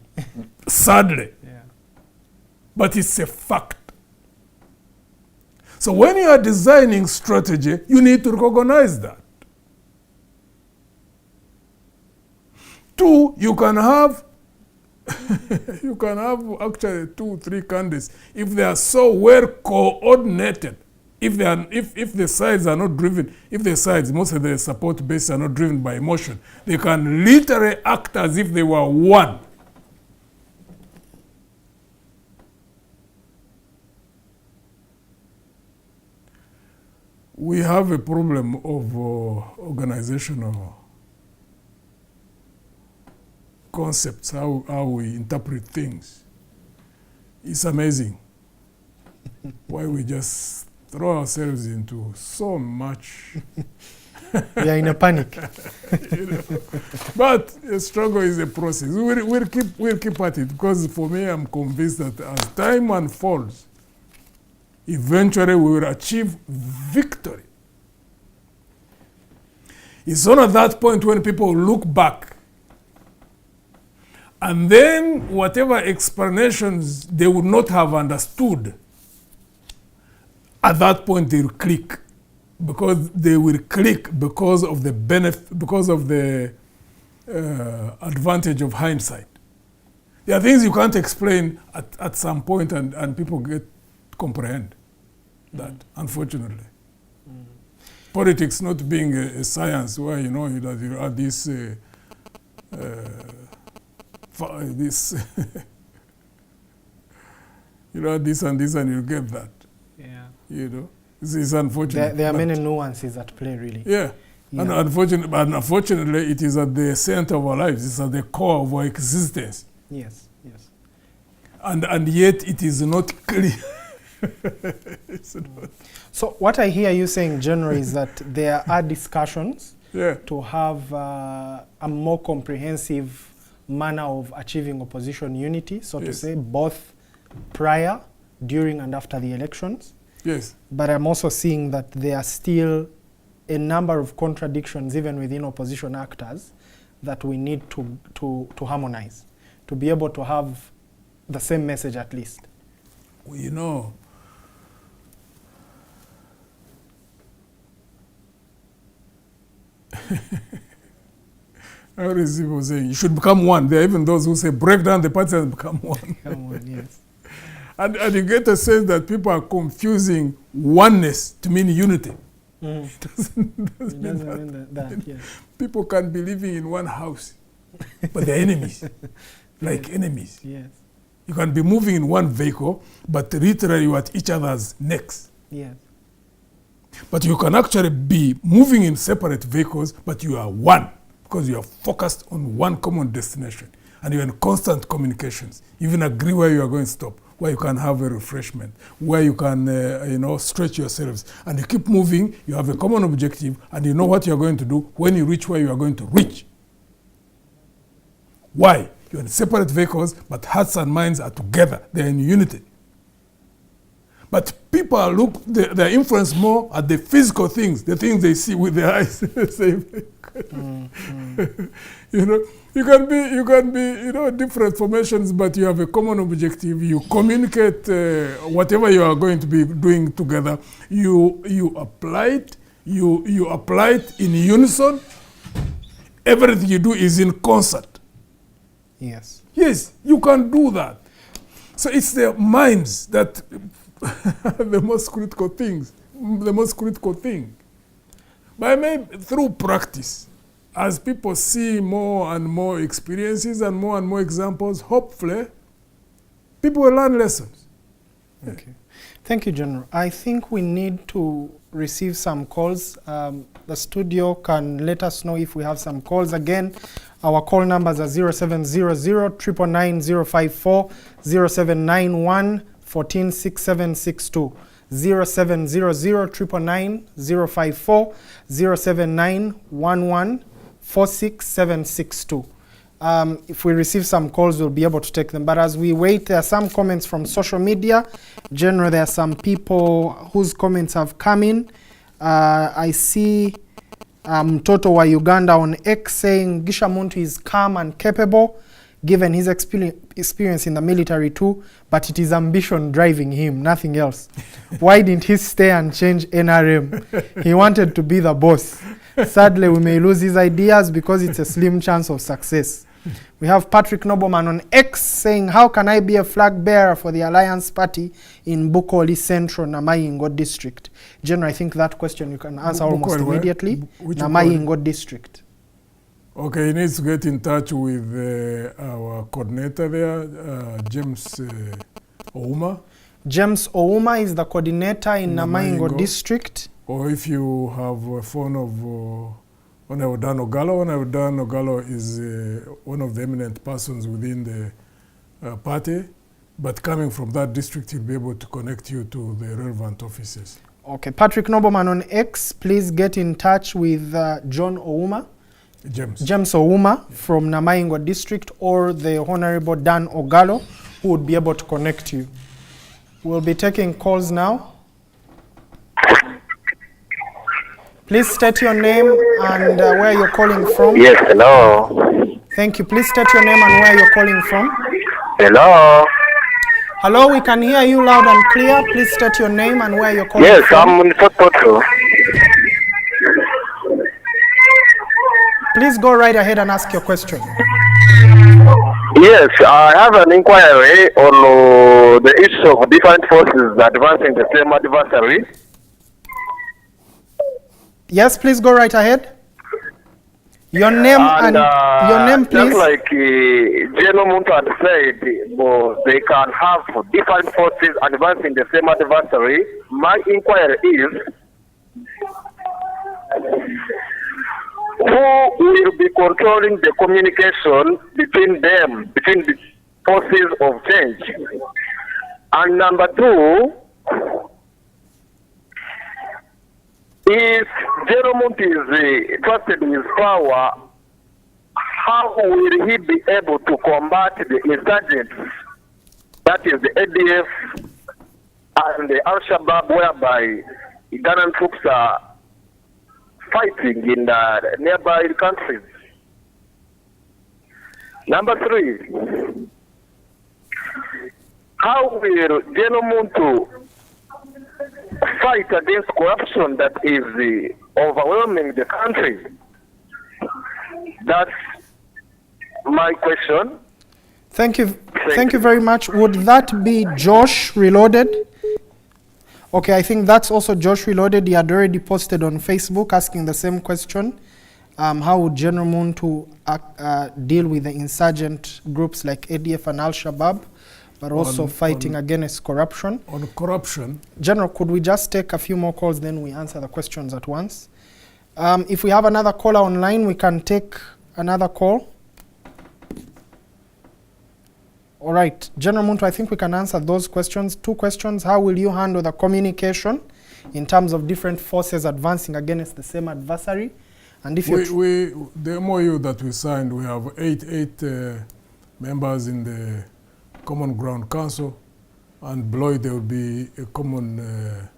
Sadly. Yeah. But it's a fact. So when you are designing strategy, you need to recognize that. Two, you can have you can have actually 2, 3 candidates if they are so well coordinated. If the sides are not driven, if the sides, most of the support base are not driven by emotion, they can literally act as if they were one. We have a problem of organizational concepts, how we interpret things. It's amazing why we just throw ourselves into so much. We are in a panic. You know? But a struggle is a process. We'll keep at it, because for me, I'm convinced that as time unfolds, eventually we will achieve victory. It's only at that point when people look back, and then whatever explanations they would not have understood, at that point they will click. Because they will click because of the benefit, because of the advantage of hindsight. There are things you can't explain at some point, and people comprehend that, unfortunately. Politics not being a science where you know that you add this this you add this and this and you get that. Yeah. You know, it's unfortunate. There are many nuances at play, really. Yeah. And unfortunately, it is at the center of our lives. It's at the core of our existence. Yes, yes. And yet it is not clear. It's not. So what I hear you saying, generally, is that there are discussions to have a more comprehensive manner of achieving opposition unity, so to say, both prior, during, and after the elections. Yes. But I'm also seeing that there are still a number of contradictions, even within opposition actors, that we need to harmonize, to be able to have the same message at least. Well, you know, I always people saying you should become one. There are even those who say break down the parties and become one. Become one, yes. And you get a sense that people are confusing oneness to mean unity. It doesn't mean that. Yes. People can be living in one house, but they're enemies, like enemies. Yes. You can be moving in one vehicle, but literally you are at each other's necks. Yes. But you can actually be moving in separate vehicles, but you are one, because you are focused on one common destination, and you're in constant communications. You even agree where you are going to stop, where you can have a refreshment, where you can stretch yourselves, and you keep moving. You have a common objective, and you know what you are going to do when you reach where you are going to reach. Why? You're in separate vehicles, but hearts and minds are together. They're in unity. But people they're influenced more at the physical things, the things they see with their eyes. You know, you can be different formations, but you have a common objective. You communicate whatever you are going to be doing together. You apply it. You apply it in unison. Everything you do is in concert. Yes. Yes, you can do that. So it's the minds that the most critical thing. But maybe through practice, as people see more and more experiences and more examples, hopefully, people will learn lessons. Okay. Thank you, General. I think we need to receive some calls. The studio can let us know if we have some calls. Again, our call numbers are 0700 999 054, 0791 146762, 0700 999 054, 07911 46762. If we receive some calls, we'll be able to take them. But as we wait, there are some comments from social media. Generally, there are some people whose comments have come in. I see Muntu wa Uganda on X saying Muntu is calm and capable, given his experience in the military too, but it is ambition driving him, nothing else. Why didn't he stay and change NRM? He wanted to be the boss. Sadly, we may lose his ideas because it's a slim chance of success. We have Patrick Nobleman on X saying, how can I be a flag bearer for the Alliance Party in Bukoli Central, Namayingo District? General, I think that question you can answer almost immediately. Namayingo District. Okay, he needs to get in touch with our coordinator there, James Ouma. James Ouma is the coordinator in Namayingo District. Or if you have a phone of Honorable Dan Ogalo. Honorable Dan Ogalo is one of the eminent persons within the party, but coming from that district, he'll be able to connect you to the relevant offices. Okay, Patrick Nobleman on X, please get in touch with John Ouma. James Ouma from Namayingo District, or the Honorable Dan Ogalo, who would be able to connect you. We'll be taking calls now. Please state your name and where you're calling from. Yes, hello. Thank you. Please state your name and where you're calling from. Hello. Hello, we can hear you loud and clear. Please state your name and where you're calling yes, from. Yes, I'm Muntu. Please go right ahead and ask your question. Yes, I have an inquiry on the issue of different forces advancing the same adversary. Yes, please go right ahead. Your name and your name, please. Just like General Muntu had said, they can have different forces advancing the same adversary. My inquiry is, who will be controlling the communication between them, between the forces of change? And number two, if General Muntu is trusted with power, how will he be able to combat the insurgents, that is the ADF and the Al-Shabaab, whereby Ugandan troops are fighting in the nearby countries? Number three, how will General Muntu fight against corruption that is overwhelming the country? That's my question. Thank you. Thank you very much. Would that be Josh Reloaded? Okay, I think that's also Josh Reloaded. He had already posted on Facebook asking the same question. How would General Muntu deal with the insurgent groups like ADF and Al-Shabaab, but also fighting against corruption? On corruption. General, could we just take a few more calls, then we answer the questions at once? If we have another caller online, we can take another call. All right, General Muntu, I think we can answer those questions. Two questions. How will you handle the communication in terms of different forces advancing against the same adversary? And if the MOU that we signed, we have eight members in the Common Ground Council, and below there will be a common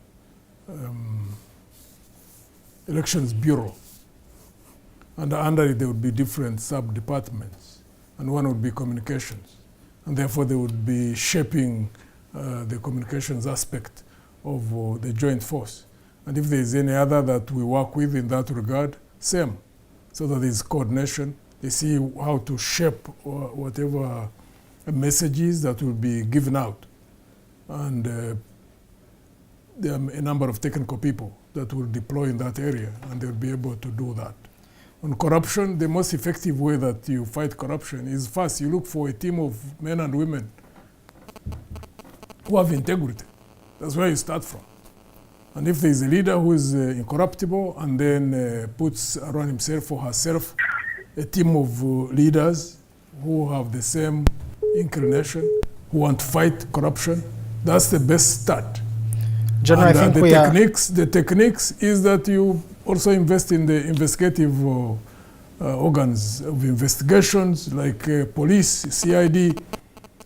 elections bureau. And under it there would be different sub-departments, and one would be communications. And therefore they would be shaping the communications aspect of the joint force. And if there is any other that we work with in that regard, same. So that there is coordination. They see how to shape whatever messages that will be given out. And there are a number of technical people that will deploy in that area, and they'll be able to do that. On corruption, the most effective way that you fight corruption is first, you look for a team of men and women who have integrity. That's where you start from. And if there is a leader who is incorruptible and then puts around himself or herself a team of leaders who have the same inclination, who want to fight corruption, that's the best start. General, and, I think the techniques is that you also invest in the investigative organs of investigations like police, CID,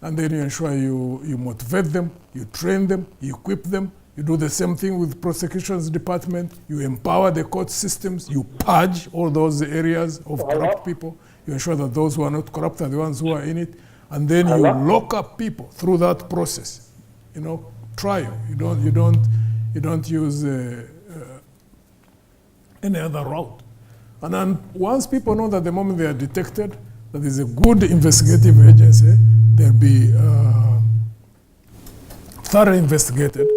and then you ensure you motivate them, you train them, you equip them. You do the same thing with prosecutions department. You empower the court systems. You purge all those areas of corrupt people. You ensure that those who are not corrupt are the ones who are in it. And then you lock up people through that process. You know, trial. You don't use any other route. And then once people know that the moment they are detected, that is a good investigative agency, they'll be thoroughly investigated.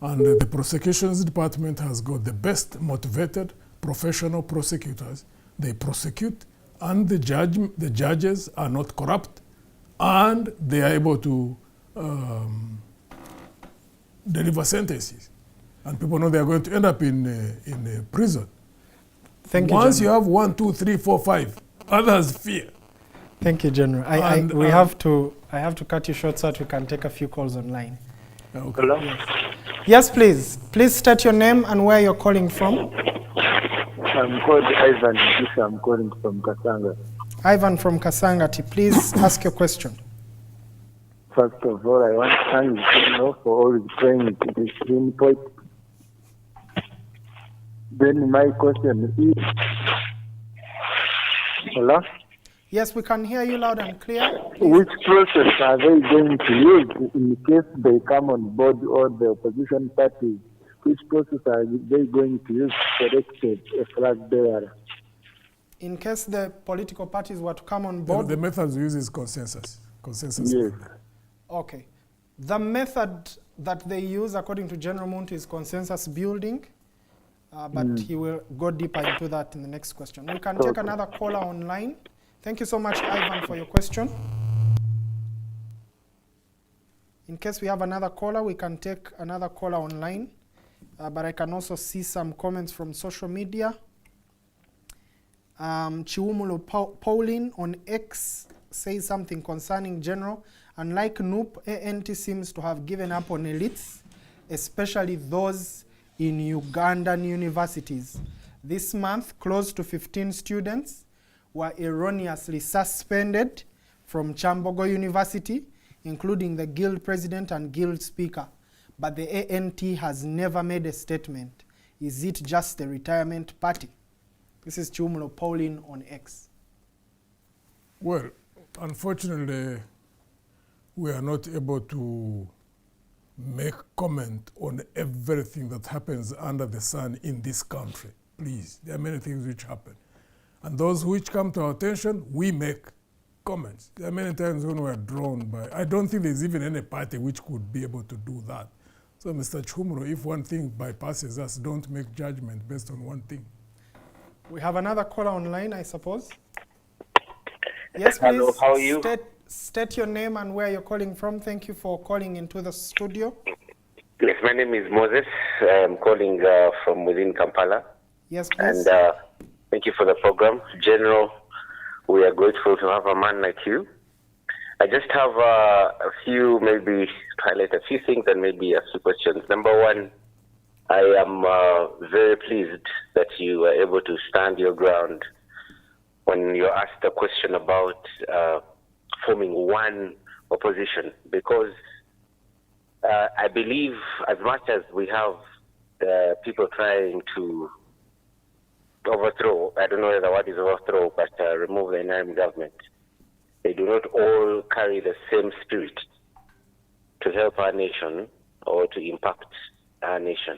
And the prosecutions department has got the best motivated professional prosecutors. They prosecute, and the judges are not corrupt, and they are able to deliver sentences. And people know they are going to end up in prison. Thank you, Once General. you have 1, 2, 3, 4, 5, others fear. Thank you, General. I have to cut you short so that we can take a few calls online. Okay. Hello? Yes, please. Please state your name and where you're calling from. I'm called Ivan. I'm calling from Kasanga. Ivan from Kasangati, please ask your question. First of all, I want to thank you for always praying to the Supreme Court. Then my question is, hello? Yes, we can hear you loud and clear. Which process are they going to use in case they come on board, or the opposition parties? Which process are they going to use to select a flag bearer? In case the political parties were to come on board. The method we use is consensus. Consensus. Yes. Okay. The method that they use, according to General Muntu, is consensus building, but he will go deeper into that in the next question. We can take another caller online. Thank you so much, Ivan, for your question. In case we have another caller, we can take another caller online, but I can also see some comments from social media. Chiumulo Pauline on X says something concerning General. Unlike NUP, ANT seems to have given up on elites, especially those in Ugandan universities. This month, close to 15 students were erroneously suspended from Chambogo University, including the guild president and guild speaker. But the ANT has never made a statement. Is it just the retirement party? This is Chiumulo Pauline on X. Well, unfortunately, we are not able to make comment on everything that happens under the sun in this country. Please, there are many things which happen. And those which come to our attention, we make comments. There are many times when we are drawn by, I don't think there's even any party which could be able to do that. So Mr. Chumuro, if one thing bypasses us, don't make judgment based on one thing. We have another caller online, I suppose. Yes, please. Hello, how are you? State your name and where you're calling from. Thank you for calling into the studio. Yes, my name is Moses. I'm calling from within Kampala. Yes, please. And thank you for the program. General, we are grateful to have a man like you. I just have a few, maybe highlight a few things and maybe a few questions. Number one, I am very pleased that you were able to stand your ground when you're asked a question about forming one opposition, because I believe as much as we have people trying to overthrow, I don't know whether the word is overthrow, but remove the interim government, they do not all carry the same spirit to help our nation or to impact our nation.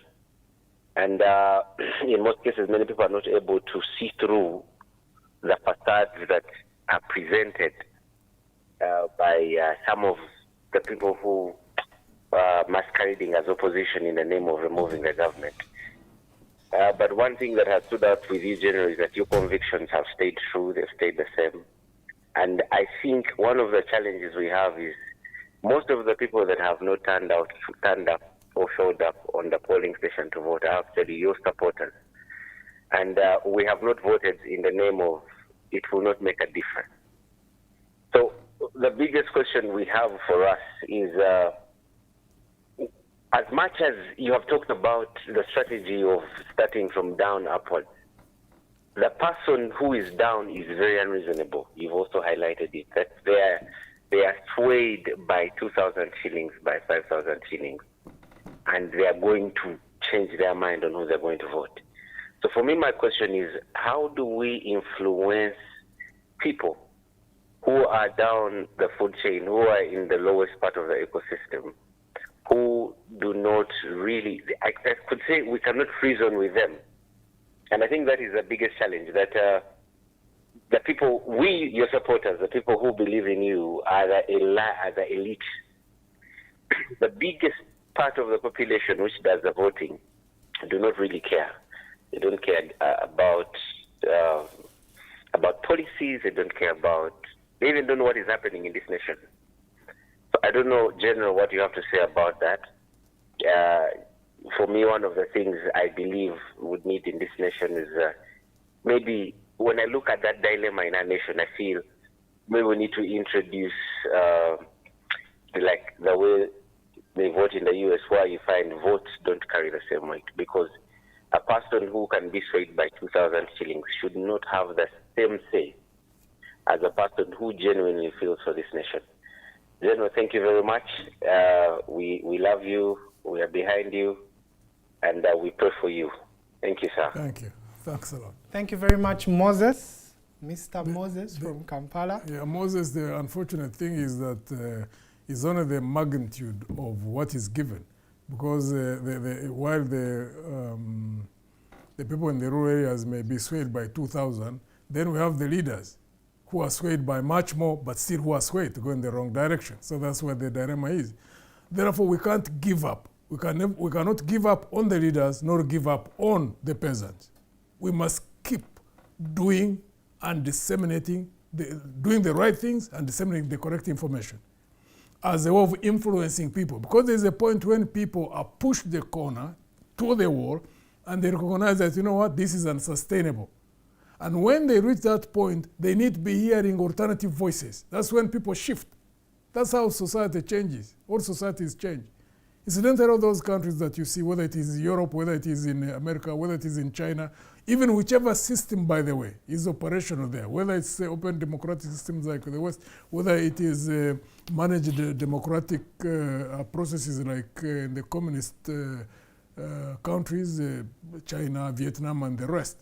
And in most cases, many people are not able to see through the facades that are presented by some of the people who are masquerading as opposition in the name of removing the government. But one thing that has stood out with you, General, is that your convictions have stayed true, they've stayed the same. And I think one of the challenges we have is most of the people that have not turned up or showed up on the polling station to vote are actually your supporters. And we have not voted in the name of it will not make a difference. So the biggest question we have for us is, as much as you have talked about the strategy of starting from down upwards, the person who is down is very unreasonable. You've also highlighted it, that they are swayed by 2,000 shillings, by 5,000 shillings, and they are going to change their mind on who they're going to vote. So for me, my question is, how do we influence people who are down the food chain, who are in the lowest part of the ecosystem, who do not really, I could say we cannot reason with them. And I think that is the biggest challenge, that the people, your supporters, the people who believe in you are the elite. The biggest part of the population which does the voting do not really care. They don't care about policies. They don't care they even don't know what is happening in this nation. So I don't know, General, what you have to say about that. For me, one of the things I believe would need in this nation is maybe when I look at that dilemma in our nation, I feel maybe we need to introduce like the way they vote in the US, where you find votes don't carry the same weight, because a person who can be swayed by 2,000 shillings should not have the same say as a person who genuinely feels for this nation. General, thank you very much. We love you. We are behind you. And we pray for you. Thank you, sir. Thank you. Thanks a lot. Thank you very much, Moses. Mr. Moses from Kampala. Yeah, Moses, the unfortunate thing is that it's only the magnitude of what is given. Because while the people in the rural areas may be swayed by 2,000, then we have the leaders who are swayed by much more, but still who are swayed to go in the wrong direction. So that's where the dilemma is. Therefore, we can't give up. We cannot give up on the leaders, nor give up on the peasants. We must keep doing and disseminating, doing the right things and disseminating the correct information as a way of influencing people. Because there's a point when people are pushed the corner to the wall and they recognize that, you know what, this is unsustainable. And when they reach that point, they need to be hearing alternative voices. That's when people shift. That's how society changes. All societies change. Incidentally, all those countries that you see, whether it is Europe, whether it is in America, whether it is in China, even whichever system, by the way, is operational there, whether it's open democratic systems like the West, whether it is managed democratic processes like in the communist countries, China, Vietnam, and the rest,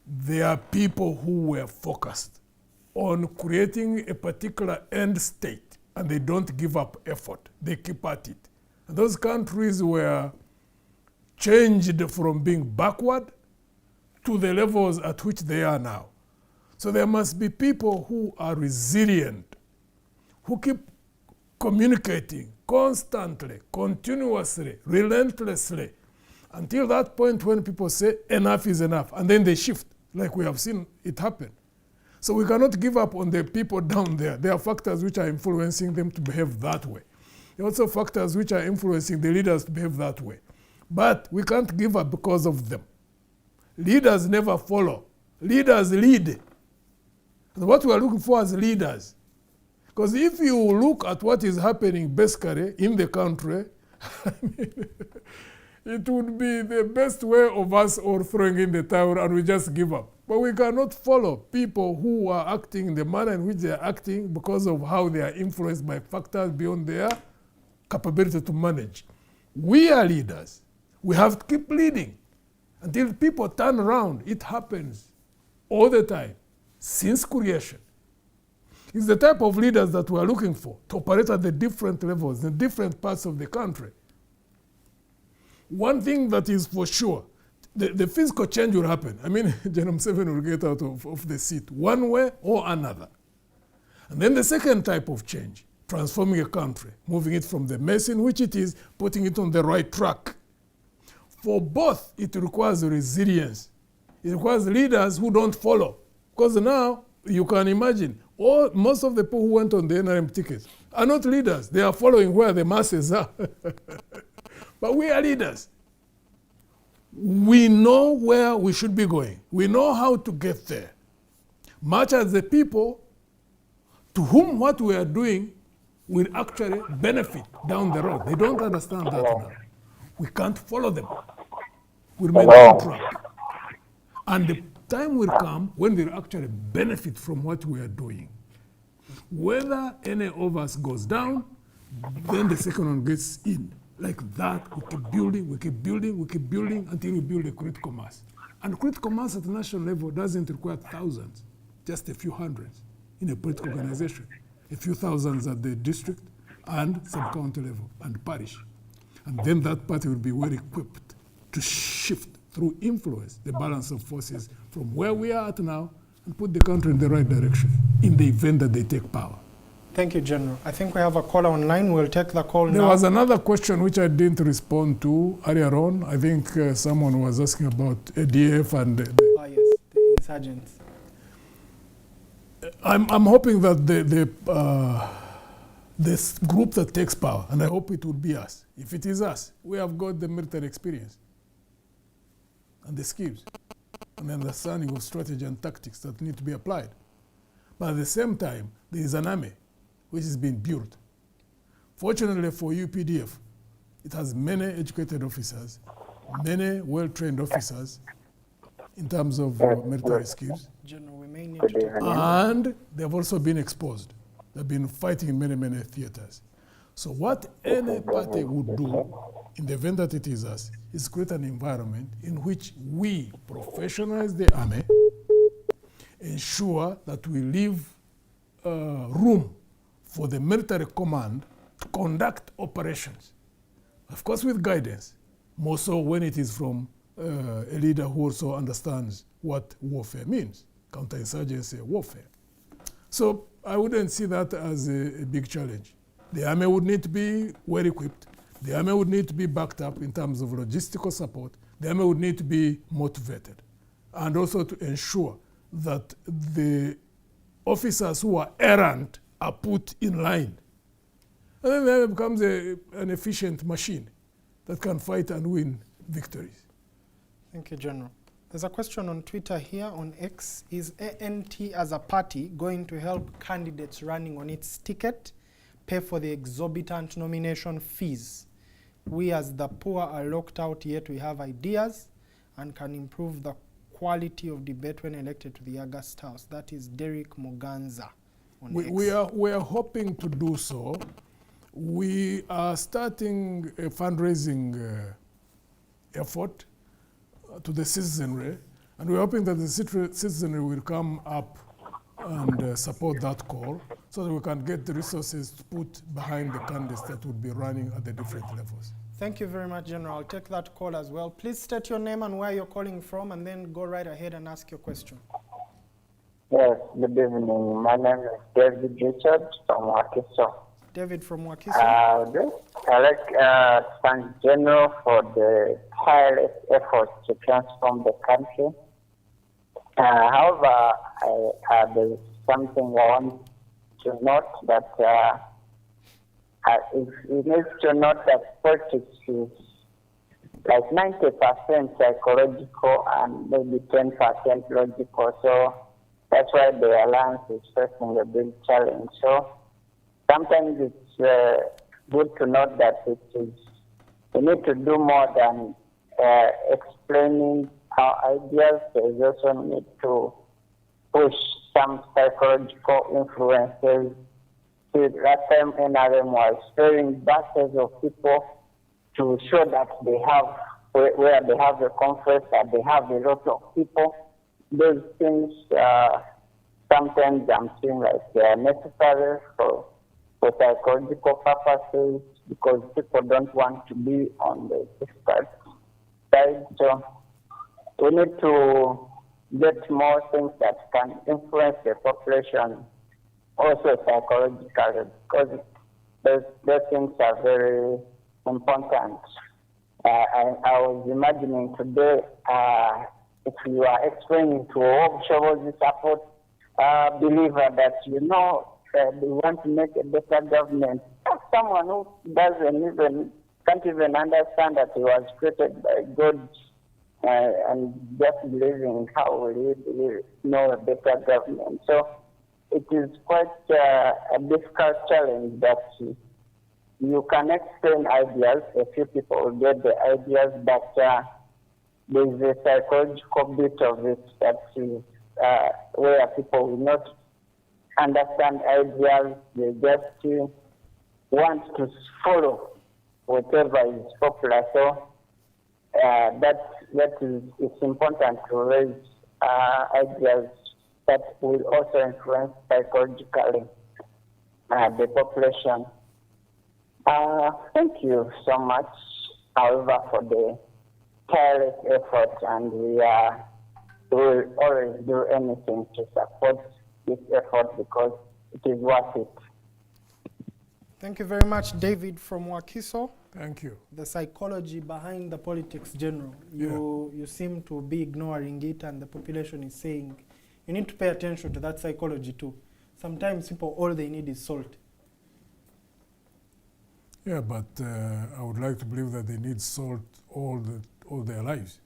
there are people who were focused on creating a particular end state. And they don't give up effort. They keep at it. And those countries were changed from being backward to the levels at which they are now. So there must be people who are resilient, who keep communicating constantly, continuously, relentlessly, until that point when people say enough is enough, and then they shift, like we have seen it happen. So we cannot give up on the people down there. There are factors which are influencing them to behave that way. There are also factors which are influencing the leaders to behave that way. But we can't give up because of them. Leaders never follow. Leaders lead. And what we are looking for as leaders. Because if you look at what is happening basically in the country, it would be the best way of us all throwing in the towel and we just give up. But we cannot follow people who are acting in the manner in which they are acting because of how they are influenced by factors beyond their capability to manage. We are leaders. We have to keep leading until people turn around. It happens all the time, since creation. It's the type of leaders that we are looking for to operate at the different levels, in different parts of the country. One thing that is for sure, the physical change will happen. I mean, General Museveni will get out of the seat one way or another. And then the second type of change, transforming a country, moving it from the mess in which it is, putting it on the right track. For both, it requires resilience. It requires leaders who don't follow. Because now, you can imagine, most of the people who went on the NRM tickets are not leaders. They are following where the masses are. But we are leaders. We know where we should be going. We know how to get there. Much as the people to whom what we are doing will actually benefit down the road. They don't understand that now. We can't follow them. We remain on track. And the time will come when they'll actually benefit from what we are doing. Whether any of us goes down, then the second one gets in. Like that, we keep building, we keep building, we keep building until we build a critical mass. And critical mass at the national level doesn't require thousands, just a few hundreds in a political organization, a few thousands at the district and sub-county level and parish. And then that party will be well equipped to shift through influence the balance of forces from where we are at now and put the country in the right direction in the event that they take power. Thank you, General. I think we have a caller online. We'll take the call now. There was another question which I didn't respond to earlier on. I think someone was asking about ADF and yes, the insurgents. I'm hoping that this group that takes power, and I hope it will be us. If it is us, we have got the military experience and the skills and the understanding of strategy and tactics that need to be applied. But at the same time, there is an army which is being built. Fortunately for UPDF, it has many educated officers, many well-trained officers in terms of military skills. General, we may need to take And they've also been exposed. They've been fighting in many, many theaters. So what any party would do in the event that it is us is create an environment in which we professionalize the army, ensure that we leave room for the military command to conduct operations. Of course with guidance, more so when it is from a leader who also understands what warfare means, counterinsurgency warfare. So I wouldn't see that as a big challenge. The army would need to be well equipped. The army would need to be backed up in terms of logistical support. The army would need to be motivated. And also to ensure that the officers who are errant are put in line. And then there becomes an efficient machine that can fight and win victories. Thank you, General. There's a question on Twitter here on X. Is ANT as a party going to help candidates running on its ticket pay for the exorbitant nomination fees? We as the poor are locked out, yet we have ideas and can improve the quality of debate when elected to the August House. That is Derek Moganza on X. We are hoping to do so. We are starting a fundraising effort to the citizenry, and we're hoping that the citizenry will come up and support that call so that we can get the resources to put behind the candidates that would be running at the different levels. Thank you very much, General. I'll take that call as well. Please state your name and where you're calling from, and then go right ahead and ask your question. Yes, good evening. My name is David Richard from Wakiso. David from Wakiso. I'd like to thank General for the tireless efforts to transform the country. However, there's something I want to note that it needs to note that politics is like 90% psychological and maybe 10% logical. So that's why the alliance is facing a big challenge. So sometimes it's good to note that we need to do more than explaining our ideas. There's also need to push some psychological influences. See, last time NRM was sparing buses of people to show that they have, where they have a conference, that they have a lot of people. Those things, sometimes I'm seeing like they are necessary for psychological purposes because people don't want to be on the difficult side. So we need to get more things that can influence the population also psychologically, because those things are very important. I was imagining today, if you are explaining to a Obshobozi support believer that they want to make a better government, someone who can't even understand that he was created by God and just believing how will he know a better government. So it is quite a difficult challenge that you can explain ideas, a few people will get the ideas, but there's a psychological bit of it that is where people will not understand ideas. They just want to follow whatever is popular. So it's important to raise ideas that will also influence psychologically the population. Thank you so much, however, for the tireless effort, and we will always do anything to support this effort because it is worth it. Thank you very much, David from Wakiso. Thank you. The psychology behind the politics general. You seem to be ignoring it, and the population is saying you need to pay attention to that psychology too. Sometimes people, all they need is salt. Yeah, but I would like to believe that they need salt all their lives.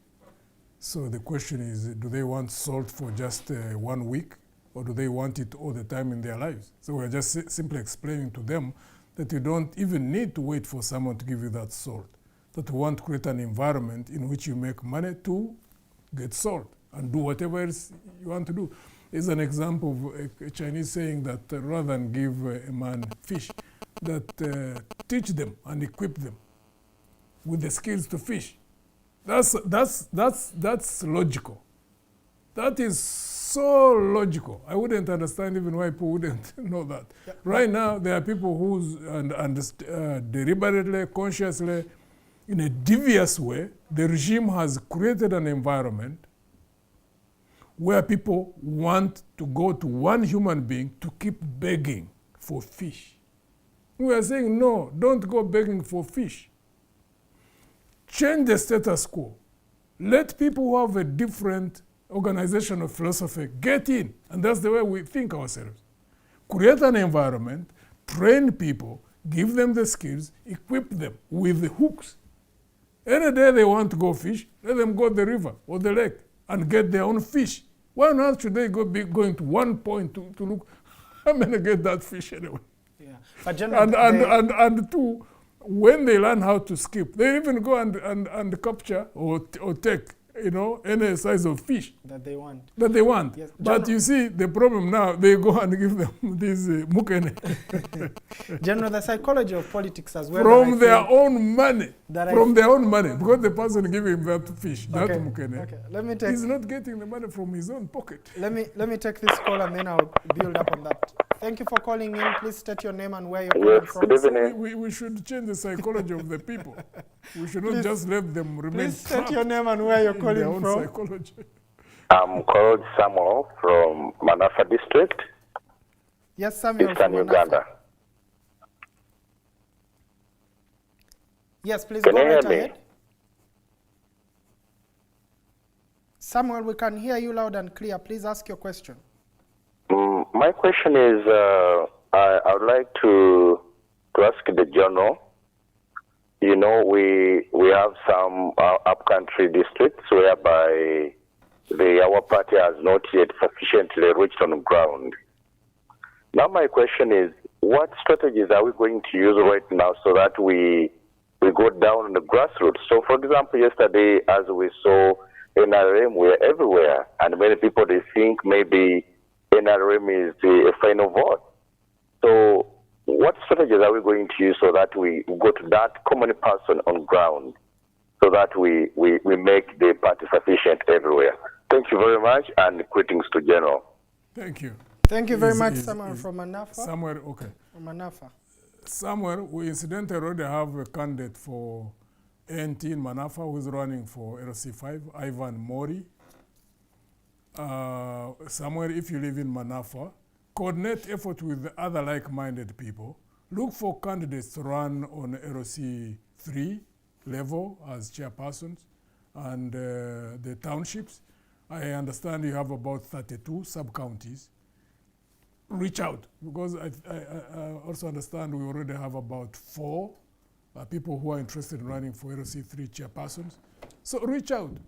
So the question is, do they want salt for just 1 week, or do they want it all the time in their lives? So we're just simply explaining to them that you don't even need to wait for someone to give you that salt. That we want to create an environment in which you make money to get salt and do whatever else you want to do. Is an example of a Chinese saying that rather than give a man fish, that teach them and equip them with the skills to fish. That's logical. That is so logical. I wouldn't understand even why people wouldn't know that. Yeah. Right now, there are people who deliberately, consciously, in a devious way, the regime has created an environment where people want to go to one human being to keep begging for fish. We are saying, no, don't go begging for fish. Change the status quo. Let people who have a different organizational philosophy get in. And that's the way we think ourselves. Create an environment, train people, give them the skills, equip them with the hooks. Any day they want to go fish, let them go to the river or the lake and get their own fish. Why not should they be going to one point to look, I'm going to get that fish anyway. Yeah. But and two, when they learn how to skip, they even go and capture or take, any size of fish that they want. Yes. But you see, the problem now, they go and give them this mukene. General, the psychology of politics as well. From their own money. Because the person giving that fish, that mukene, okay. he's not getting the money from his own pocket. Let me take this call and then I'll build up on that. Thank you for calling in. Please state your name and where you're calling from. Good evening. So we should change the psychology of the people. We should not just let them remain Please state your name and where you're calling from. Psychology. I'm called Samuel from Manafa district. Yes, Samuel Eastern from Uganda. Yes, please Can go you right hear me? ahead. Samuel, we can hear you loud and clear. Please ask your question. My question is, I would like to ask the general. We have some upcountry districts whereby our party has not yet sufficiently reached on the ground. Now my question is, what strategies are we going to use right now so that we go down on the grassroots? So for example, yesterday, as we saw, NRM were everywhere, and many people, they think maybe NRM is a final vote. So what strategies are we going to use so that we go to that common person on ground so that we make the party sufficient everywhere? Thank you very much, and greetings to General. Thank you. Thank you very much, Samuel from Manafa. Samuel, okay. From Manafa. Samuel, we incidentally already have a candidate for ANT in Manafa who is running for LC5, Ivan Mori. Samuel, if you live in Manafa, coordinate effort with other like-minded people. Look for candidates to run on LC3 level as chairpersons and the townships. I understand you have about 32 sub-counties. Reach out, because I also understand we already have about 4 people who are interested in running for LC3 chairpersons. So reach out,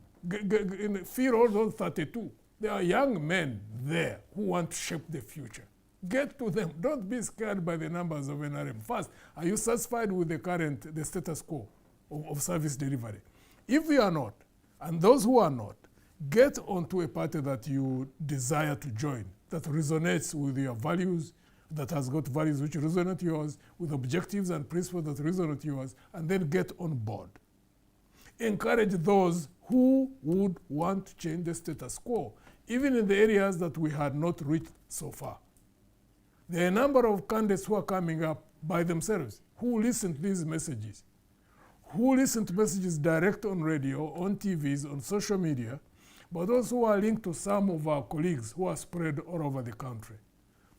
fill all those 32. There are young men there who want to shape the future. Get to them. Don't be scared by the numbers of NRM. First, are you satisfied with the status quo of service delivery? If you are not, And those who are not, get onto a party that you desire to join, that resonates with your values, that has got values which resonate yours, with objectives and principles that resonate yours, and then get on board. Encourage those who would want to change the status quo, even in the areas that we had not reached so far. There are a number of candidates who are coming up by themselves, who listen to these messages, who listen to messages direct on radio, on TVs, on social media, but also are linked to some of our colleagues who are spread all over the country.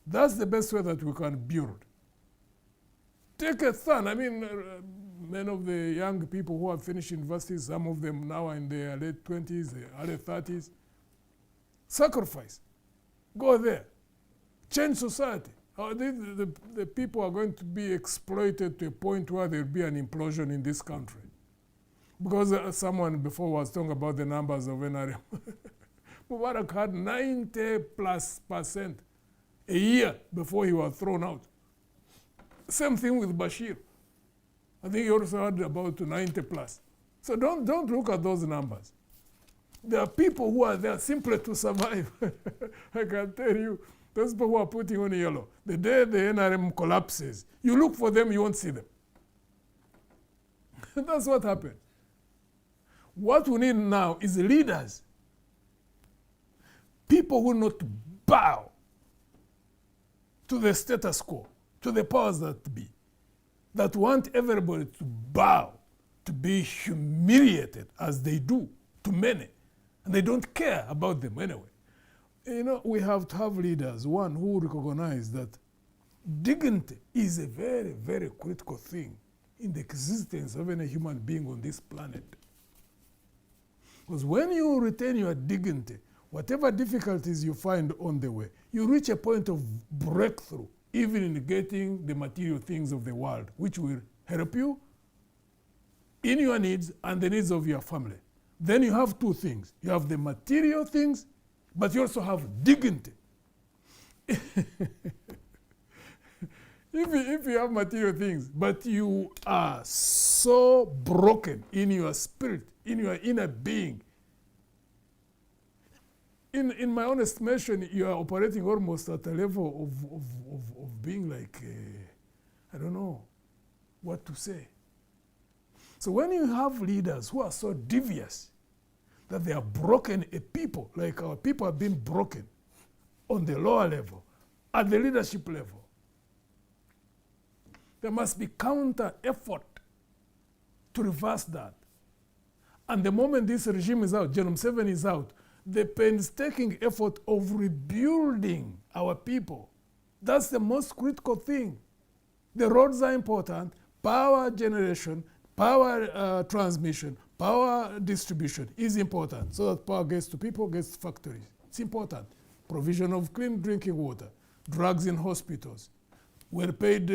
That's the best way that we can build. Take a stand. I mean, many of the young people who have finished university, some of them now are in their late 20s, early 30s. Sacrifice. Go there. Change society. The people are going to be exploited to a point where there will be an implosion in this country. Because someone before was talking about the numbers of NRM. Mubarak had 90+% a year before he was thrown out. Same thing with Bashir. I think he also had about 90+. So don't look at those numbers. There are people who are there simply to survive. I can tell you, those people who are putting on yellow, the day the NRM collapses, you look for them, you won't see them. That's what happened. What we need now is leaders. People who not bow to the status quo, to the powers that be, that want everybody to bow, to be humiliated as they do to many, and they don't care about them anyway. You know, we have to have leaders, one who recognize that dignity is a very, very critical thing in the existence of any human being on this planet. Because when you retain your dignity, whatever difficulties you find on the way, you reach a point of breakthrough, even in getting the material things of the world, which will help you in your needs and the needs of your family. Then you have two things. You have the material things, but you also have dignity. If you have material things, but you are so broken in your spirit, in your inner being, in my own estimation, you are operating almost at a level of being like, I don't know what to say. So when you have leaders who are so devious that they are broken a people, like our people have been broken on the lower level, at the leadership level, there must be counter effort to reverse that. And the moment this regime is out, Genome 7 is out, the painstaking effort of rebuilding our people, that's the most critical thing. The roads are important, power generation, power transmission, power distribution is important, so that power gets to people, gets to factories. It's important. Provision of clean drinking water, drugs in hospitals, well-paid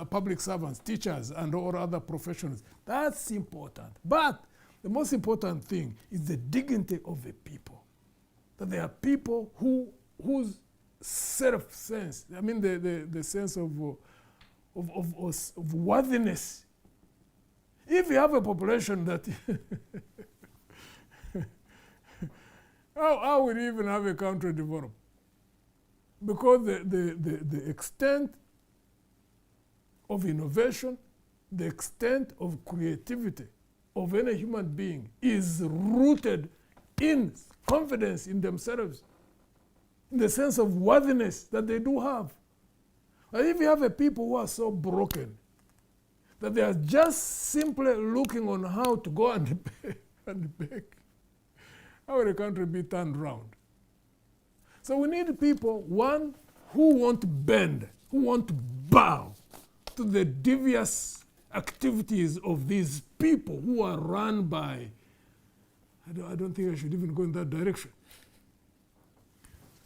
public servants, teachers, and all other professionals. That's important. But the most important thing is the dignity of the people. That there are people whose self-sense, I mean the sense of worthiness. If you have a population that how will you even have a country develop? Because the extent of innovation, the extent of creativity of any human being is rooted in confidence in themselves, in the sense of worthiness that they do have. And if you have a people who are so broken that they are just simply looking on how to go and beg, how will the country be turned around? So we need people, one, who won't bend, who won't bow to the devious activities of these people who are run by, I don't think I should even go in that direction,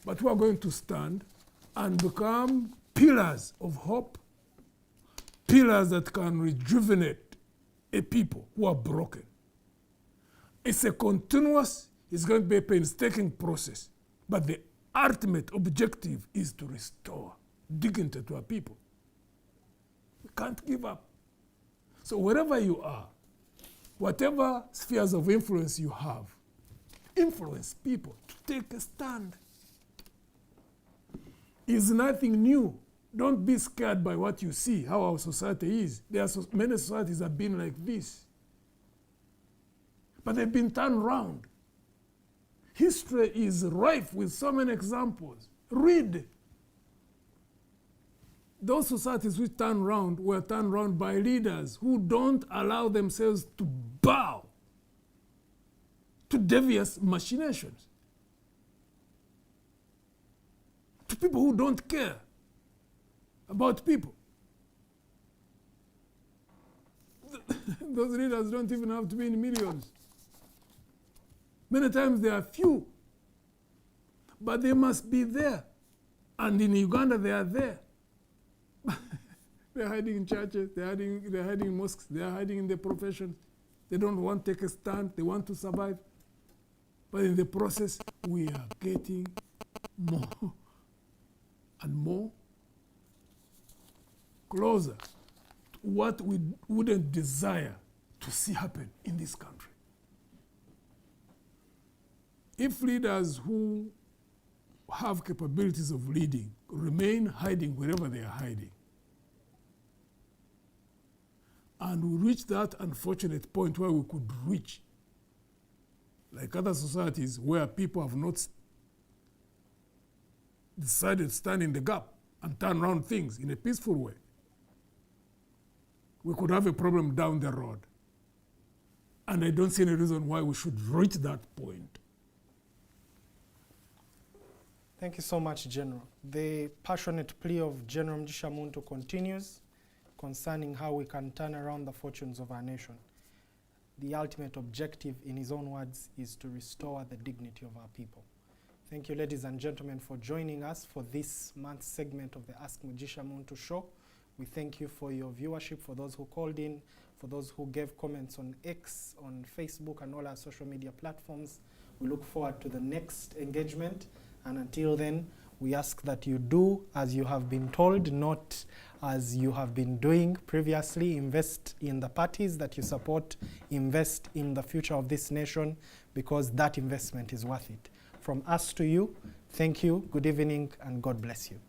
but who are going to stand and become pillars of hope, pillars that can rejuvenate a people who are broken. It's a continuous, it's going to be a painstaking process, but the ultimate objective is to restore dignity to our people. We can't give up. So wherever you are, whatever spheres of influence you have, influence people to take a stand. It's nothing new. Don't be scared by what you see, how our society is. There are many societies that have been like this. But they've been turned around. History is rife with so many examples. Read. Those societies which turned around were turned around by leaders who don't allow themselves to bow to devious machinations, to people who don't care about people. Those leaders don't even have to be in millions. Many times they are few, but they must be there. And in Uganda, they are there. They're hiding in churches, they're hiding in mosques, they're hiding in their professions. They don't want to take a stand, they want to survive. But in the process, we are getting more and more closer to what we wouldn't desire to see happen in this country. If leaders who have capabilities of leading remain hiding wherever they are hiding, and we reach that unfortunate point where we could reach, like other societies where people have not decided to stand in the gap and turn around things in a peaceful way, we could have a problem down the road. And I don't see any reason why we should reach that point. Thank you so much, General. The passionate plea of General Muntu continues concerning how we can turn around the fortunes of our nation. The ultimate objective, in his own words, is to restore the dignity of our people. Thank you, ladies and gentlemen, for joining us for this month's segment of the Ask Muntu show. We thank you for your viewership, for those who called in, for those who gave comments on X, on Facebook, and all our social media platforms. We look forward to the next engagement. And until then, we ask that you do as you have been told, not as you have been doing previously. Invest in the parties that you support. Invest in the future of this nation, because that investment is worth it. From us to you, thank you, good evening, and God bless you.